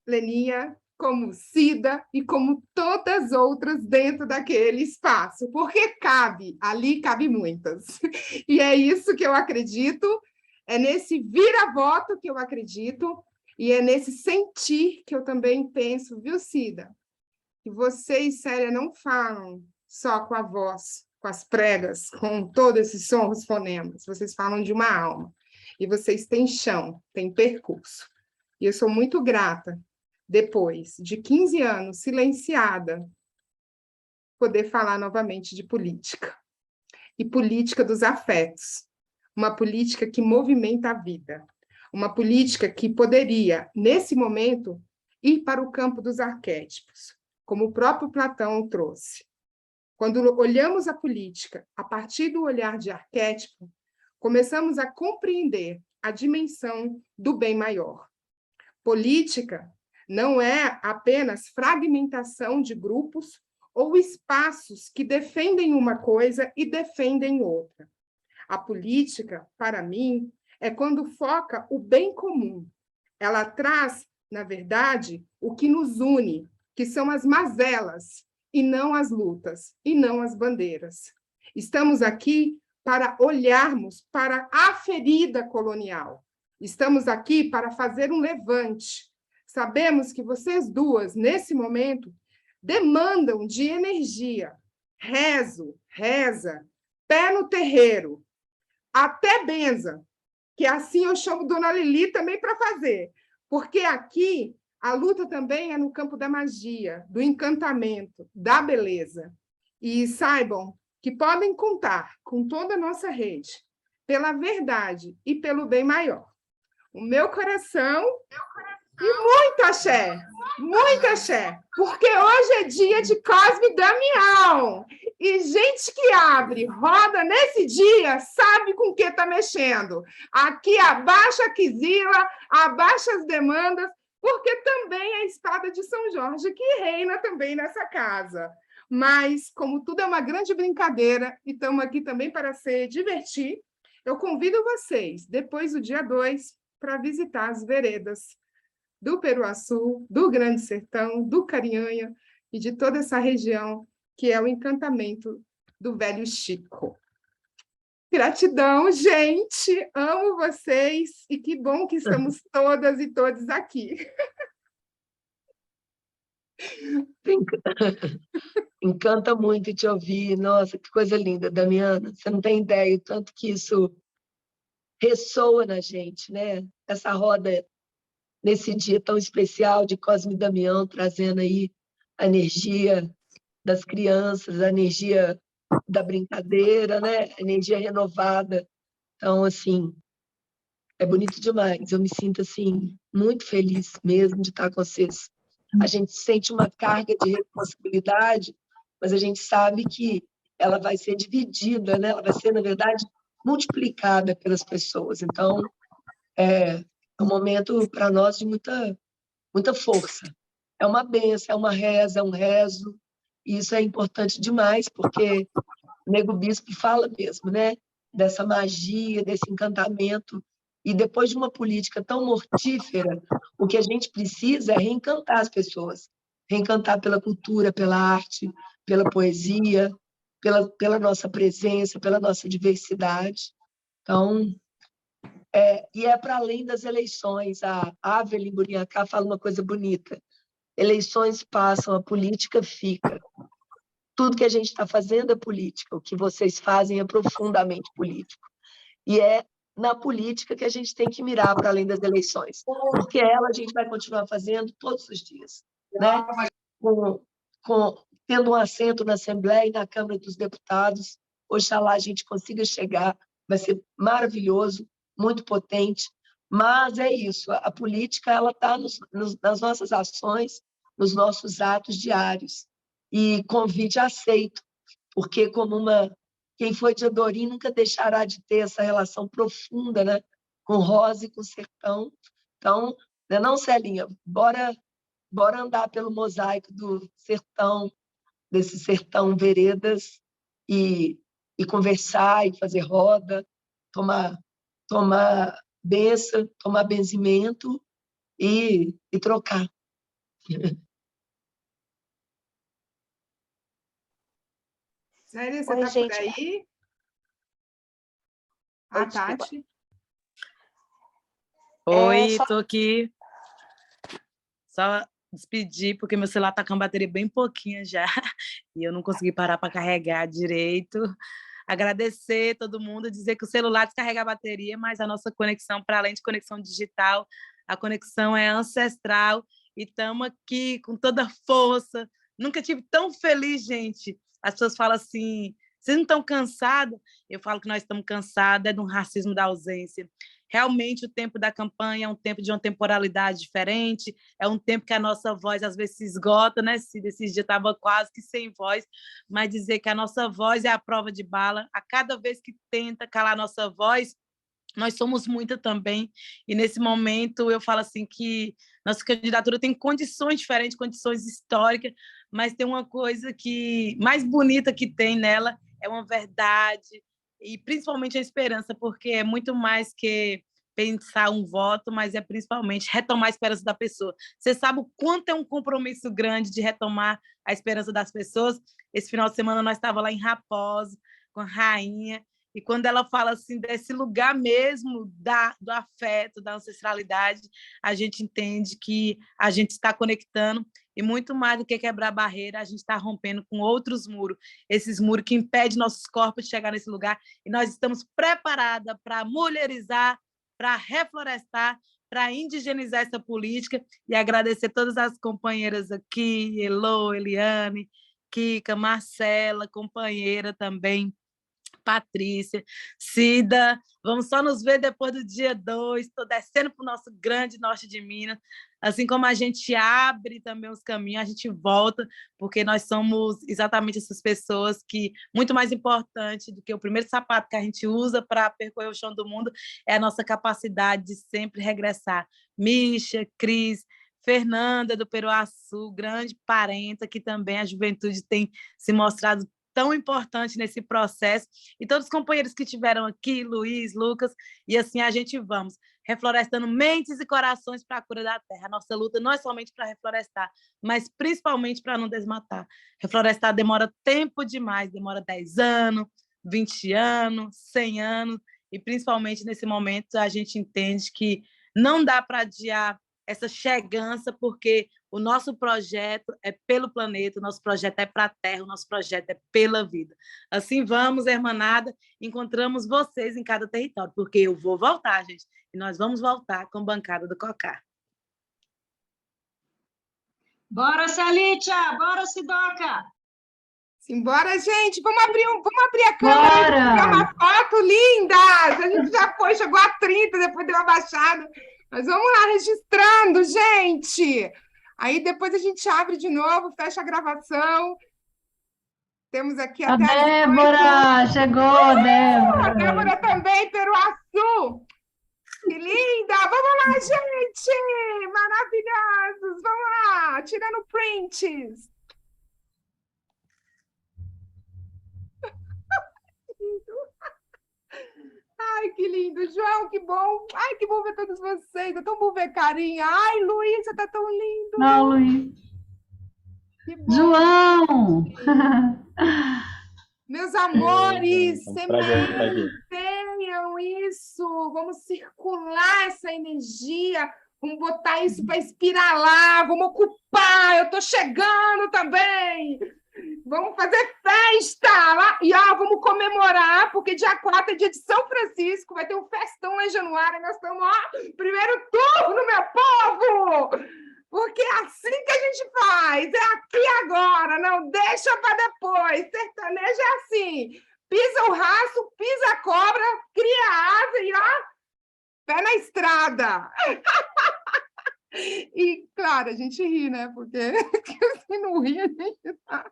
Leninha como Cida e como todas as outras dentro daquele espaço, porque ali cabe muitas. E é isso que eu acredito, é nesse vira-voto que eu acredito, e é nesse sentir que eu também penso, viu, Cida? Que você e Célia não falam só com a voz, com as pregas, com todos esses sons, fonemas, vocês falam de uma alma, e vocês têm chão, têm percurso. E eu sou muito grata, depois de 15 anos silenciada, poder falar novamente de política. E política dos afetos. Uma política que movimenta a vida. Uma política que poderia, nesse momento, ir para o campo dos arquétipos, como o próprio Platão trouxe. Quando olhamos a política a partir do olhar de arquétipo, começamos a compreender a dimensão do bem maior. Política não é apenas fragmentação de grupos ou espaços que defendem uma coisa e defendem outra. A política, para mim, é quando foca o bem comum. Ela traz, na verdade, o que nos une, que são as mazelas, e não as lutas, e não as bandeiras. Estamos aqui para olharmos para a ferida colonial. Estamos aqui para fazer um levante. Sabemos que vocês duas, nesse momento, demandam de energia. Reza, pé no terreiro, até benza, que assim eu chamo Dona Lili também para fazer, porque aqui a luta também é no campo da magia, do encantamento, da beleza. E saibam que podem contar com toda a nossa rede, pela verdade e pelo bem maior. O meu coração e muito axé, porque hoje é dia de Cosme e Damião. E gente que abre roda nesse dia sabe com o que está mexendo. Aqui abaixa a quizila, abaixa as demandas, porque também é a espada de São Jorge que reina também nessa casa. Mas, como tudo é uma grande brincadeira, e estamos aqui também para se divertir, eu convido vocês, depois do dia 2, para visitar as veredas do Peruaçu, do Grande Sertão, do Carinhanha e de toda essa região, que é o encantamento do velho Chico. Gratidão, gente! Amo vocês e que bom que estamos todas e todos aqui. Encanta muito te ouvir. Nossa, que coisa linda, Damiana. Você não tem ideia o tanto que isso ressoa na gente, né? Essa roda, nesse dia tão especial de Cosme e Damião, trazendo aí a energia das crianças, a energia da brincadeira, né? A energia renovada. Então, assim, é bonito demais. Eu me sinto, assim, muito feliz mesmo de estar com vocês. A gente sente uma carga de responsabilidade, mas a gente sabe que ela vai ser dividida, né? Ela vai ser, na verdade, multiplicada pelas pessoas. Então, é um momento para nós de muita força. É uma bênção, é uma reza, é um rezo, e isso é importante demais, porque o Nego Bispo fala mesmo, né? Dessa magia, desse encantamento, e depois de uma política tão mortífera, o que a gente precisa é reencantar as pessoas, reencantar pela cultura, pela arte, pela poesia, pela nossa presença, pela nossa diversidade. Então, e é para além das eleições. A Avelin Buriacá fala uma coisa bonita: eleições passam, a política fica. tudo que a gente está fazendo é política, o que vocês fazem é profundamente político. E é na política que a gente tem que mirar para além das eleições, porque ela a gente vai continuar fazendo todos os dias, né? Tendo um assento na Assembleia e na Câmara dos Deputados, oxalá a gente consiga chegar, vai ser maravilhoso, muito potente, mas é isso, a política ela está nas nossas ações, nos nossos atos diários, e convite aceito, porque quem foi de Adorim nunca deixará de ter essa relação profunda, né, com Rosa e com o sertão. Então, não, Celinha, bora andar pelo mosaico do sertão, desse sertão veredas, e conversar, e fazer roda, tomar benção, tomar benzimento e trocar. Célia, você Oi, está por gente. aí? Oi, A desculpa. Tati? Oi, só- tô aqui. Só despedir, porque meu celular tá com a bateria bem pouquinha já, e eu não consegui parar para carregar direito. Agradecer todo mundo, dizer que o celular descarrega a bateria, mas a nossa conexão, para além de conexão digital, a conexão é ancestral, e estamos aqui com toda a força. Nunca tive tão feliz, gente. As pessoas falam assim, vocês não estão cansados? Eu falo que nós estamos cansados, é de um racismo da ausência. Realmente, o tempo da campanha é um tempo de uma temporalidade diferente, é um tempo que a nossa voz às vezes se esgota, né, Cida? Esses dias estava quase que sem voz, mas dizer que a nossa voz é a prova de bala. A cada vez que tenta calar a nossa voz, nós somos muita também, e nesse momento eu falo assim que nossa candidatura tem condições diferentes, condições históricas, mas tem uma coisa que mais bonita que tem nela, é uma verdade, e principalmente a esperança, porque é muito mais que pensar um voto, mas é principalmente retomar a esperança da pessoa. Você sabe o quanto é um compromisso grande de retomar a esperança das pessoas? Esse final de semana nós estávamos lá em Raposo, com a rainha, e quando ela fala assim desse lugar mesmo do afeto, da ancestralidade, a gente entende que a gente está conectando, e muito mais do que quebrar barreira, a gente está rompendo com outros muros, esses muros que impedem nossos corpos de chegar nesse lugar, e nós estamos preparadas para mulherizar, para reflorestar, para indigenizar essa política, e agradecer todas as companheiras aqui, Elô, Eliane, Kika, Marcela, companheira também, Patrícia, Cida, vamos só nos ver depois do dia 2, estou descendo para o nosso grande norte de Minas, assim como a gente abre também os caminhos, a gente volta, porque nós somos exatamente essas pessoas que, muito mais importante do que o primeiro sapato que a gente usa para percorrer o chão do mundo, é a nossa capacidade de sempre regressar. Misha, Cris, Fernanda do Peruaçu, grande parenta, que também a juventude tem se mostrado tão importante nesse processo, e todos os companheiros que estiveram aqui, Luiz, Lucas, e assim a gente vamos, reflorestando mentes e corações para a cura da terra. A nossa luta não é somente para reflorestar, mas principalmente para não desmatar. Reflorestar demora tempo demais, demora 10 anos, 20 anos, 100 anos, e principalmente nesse momento a gente entende que não dá para adiar essa chegança, porque o nosso projeto é pelo planeta, o nosso projeto é para a Terra, o nosso projeto é pela vida. Assim vamos, hermanada, encontramos vocês em cada território, porque eu vou voltar, gente, e nós vamos voltar com a bancada do Cocá. Bora, Celitia! Bora, Sidoca! Simbora, gente! Vamos abrir a câmera e tirar uma foto linda! A gente já foi, chegou a 30, depois deu uma baixada. Mas vamos lá, registrando, gente! Aí depois a gente abre de novo, fecha a gravação. Temos aqui A até Débora! Chegou, Débora! A Débora também, Peruaçu! Que linda! Vamos lá, gente! Maravilhosos! Vamos lá! Tirando prints! Ai, que lindo! João, que bom! Ai, que bom ver todos vocês! É tão bom ver carinha! Ai, Luiz, você tá tão lindo! Não, Luiz! Que bom! João! Meus amores, Tenham isso! Vamos circular essa energia! Vamos botar isso para espiralar! Vamos ocupar! Eu estou chegando também! Vamos fazer festa lá. E vamos comemorar, porque dia 4 é dia de São Francisco, vai ter um festão lá em Januário. Nós estamos, primeiro turno, meu povo! Porque é assim que a gente faz, é aqui agora, não deixa para depois. Sertanejo é assim: pisa o raço, pisa a cobra, cria a asa e pé na estrada. E, claro, a gente ri, né? Porque se não ri, a gente tá.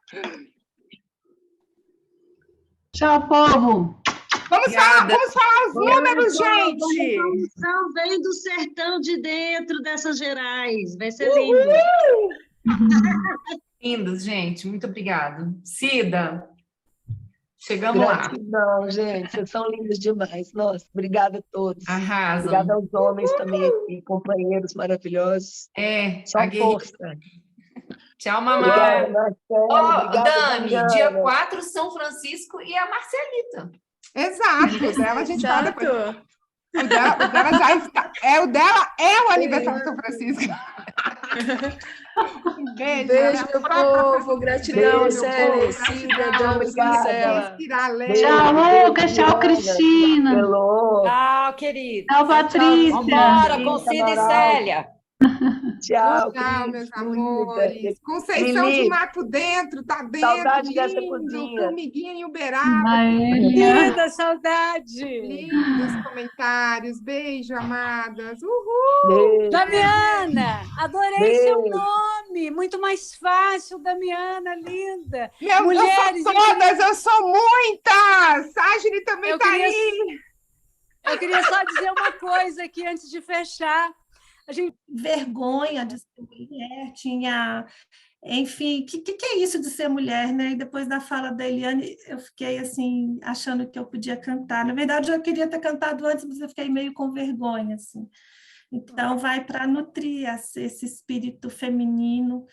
Tchau, povo! Vamos falar os números, gente! São vem do sertão de dentro dessas Gerais. Vai ser lindo. Lindos, gente. Muito obrigada. Cida, chegamos lá. Gratidão, gente. Vocês são lindos demais. Nossa, obrigada a todos. Arrasam. Obrigada aos homens também aqui, companheiros maravilhosos. Só força. Tchau, mamãe. Obrigada, Marcelo. Dani, Damiana. dia 4, São Francisco e a Marcelita. Exato. O dela a gente fala depois. O dela já está. O dela é o aniversário de São Francisco. Um beijo. Beijo, meu povo. Gratidão, Célia, Cida, Dani, Marcela. Tchau, Lucas. Tchau, Cristina. Tchau, querida. Tchau, Patrícia. Vambora, com Cida e Célia. Tchau, meus amores. Conceição de Mato Dentro, tá dentro. Saudade lindo, dessa cozinha. Formiguinha em Uberaba. Linda, saudade. Lindos comentários. Beijo, amadas. Uhul. Damiana, adorei seu nome. Muito mais fácil, Damiana, linda. Mulheres, eu sou todas, eu sou muitas. Sagiri também está aí. Eu queria só dizer uma coisa aqui antes de fechar. A gente vergonha de ser mulher, tinha, enfim, que é isso de ser mulher, né? E depois da fala da Eliane, eu fiquei assim, achando que eu podia cantar. Na verdade, eu queria ter cantado antes, mas eu fiquei meio com vergonha, assim. Então, vai para nutrir esse espírito feminino,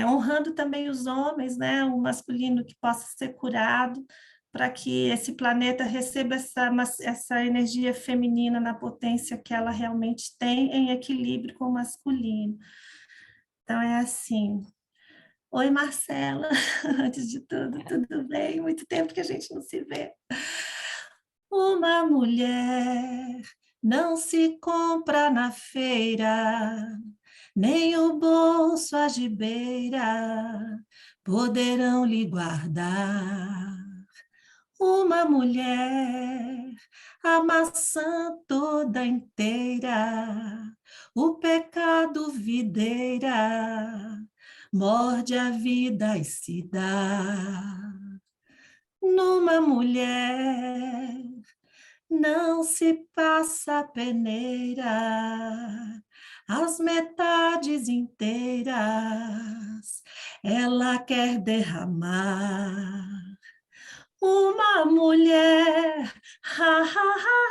honrando também os homens, né? O masculino que possa ser curado, para que esse planeta receba essa energia feminina na potência que ela realmente tem, em equilíbrio com o masculino. Então, é assim. Oi, Marcela. Antes de tudo bem? Muito tempo que a gente não se vê. Uma mulher não se compra na feira, nem o bolso a gibeira poderão lhe guardar. Uma mulher, a maçã toda inteira, o pecado videira, morde a vida e se dá. Numa mulher não se passa peneira, as metades inteiras ela quer derramar. Uma mulher, ha, ha, ha,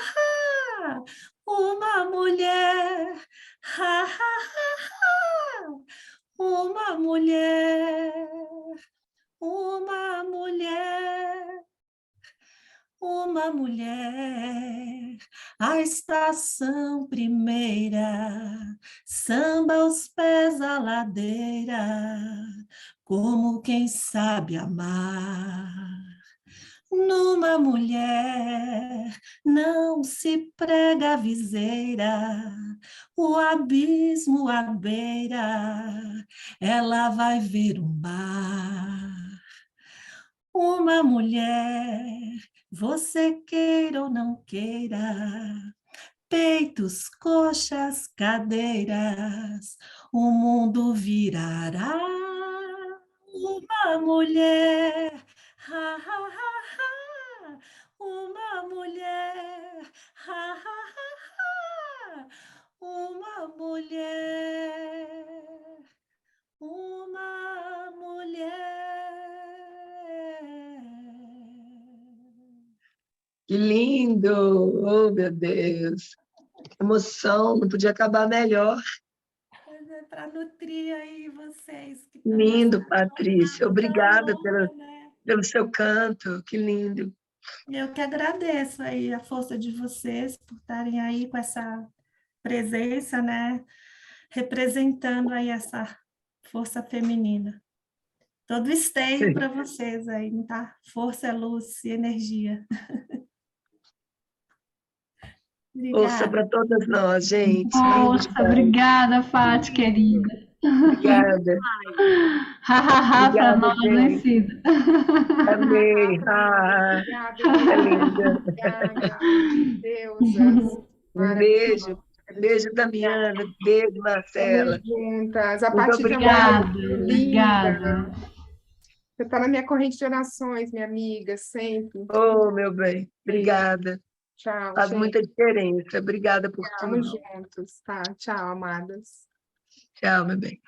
ha, uma mulher, ha, ha, ha, ha, uma mulher, uma mulher, uma mulher, a estação primeira, samba aos pés a ladeira, como quem sabe amar. Numa mulher não se prega a viseira, o abismo à beira, ela vai ver um mar. Uma mulher, você queira ou não queira, peitos, coxas, cadeiras, o mundo virará. Uma mulher, ha, ha, ha, ha, uma mulher, ha, ha, ha, ha, uma mulher, uma mulher. Que lindo! Oh, meu Deus! Que emoção! Não podia acabar melhor. Para nutrir aí vocês. Lindo, Patrícia. Obrigada pelo seu canto. Que lindo. Eu que agradeço aí a força de vocês por estarem aí com essa presença, né? Representando aí essa força feminina. Todo esteio para vocês aí, tá? Força, luz e energia. Força para todas nós, gente. Força, obrigada, Fati, querida. Obrigada. Ha, para Obrigada, nós, né, gente. Cida? Amei. É linda. Obrigada, deusas. Beijo. Beijo, Damiana. Beijo, Marcela. Estamos juntas. A Muito partir de obrigada. agora, linda. Você está na minha corrente de orações, minha amiga, sempre. Oh, meu bem. Obrigada. Tchau, Faz gente. muita diferença. Obrigada por Estamos tudo. juntos, tá? Tchau, amadas. Tchau, meu bem.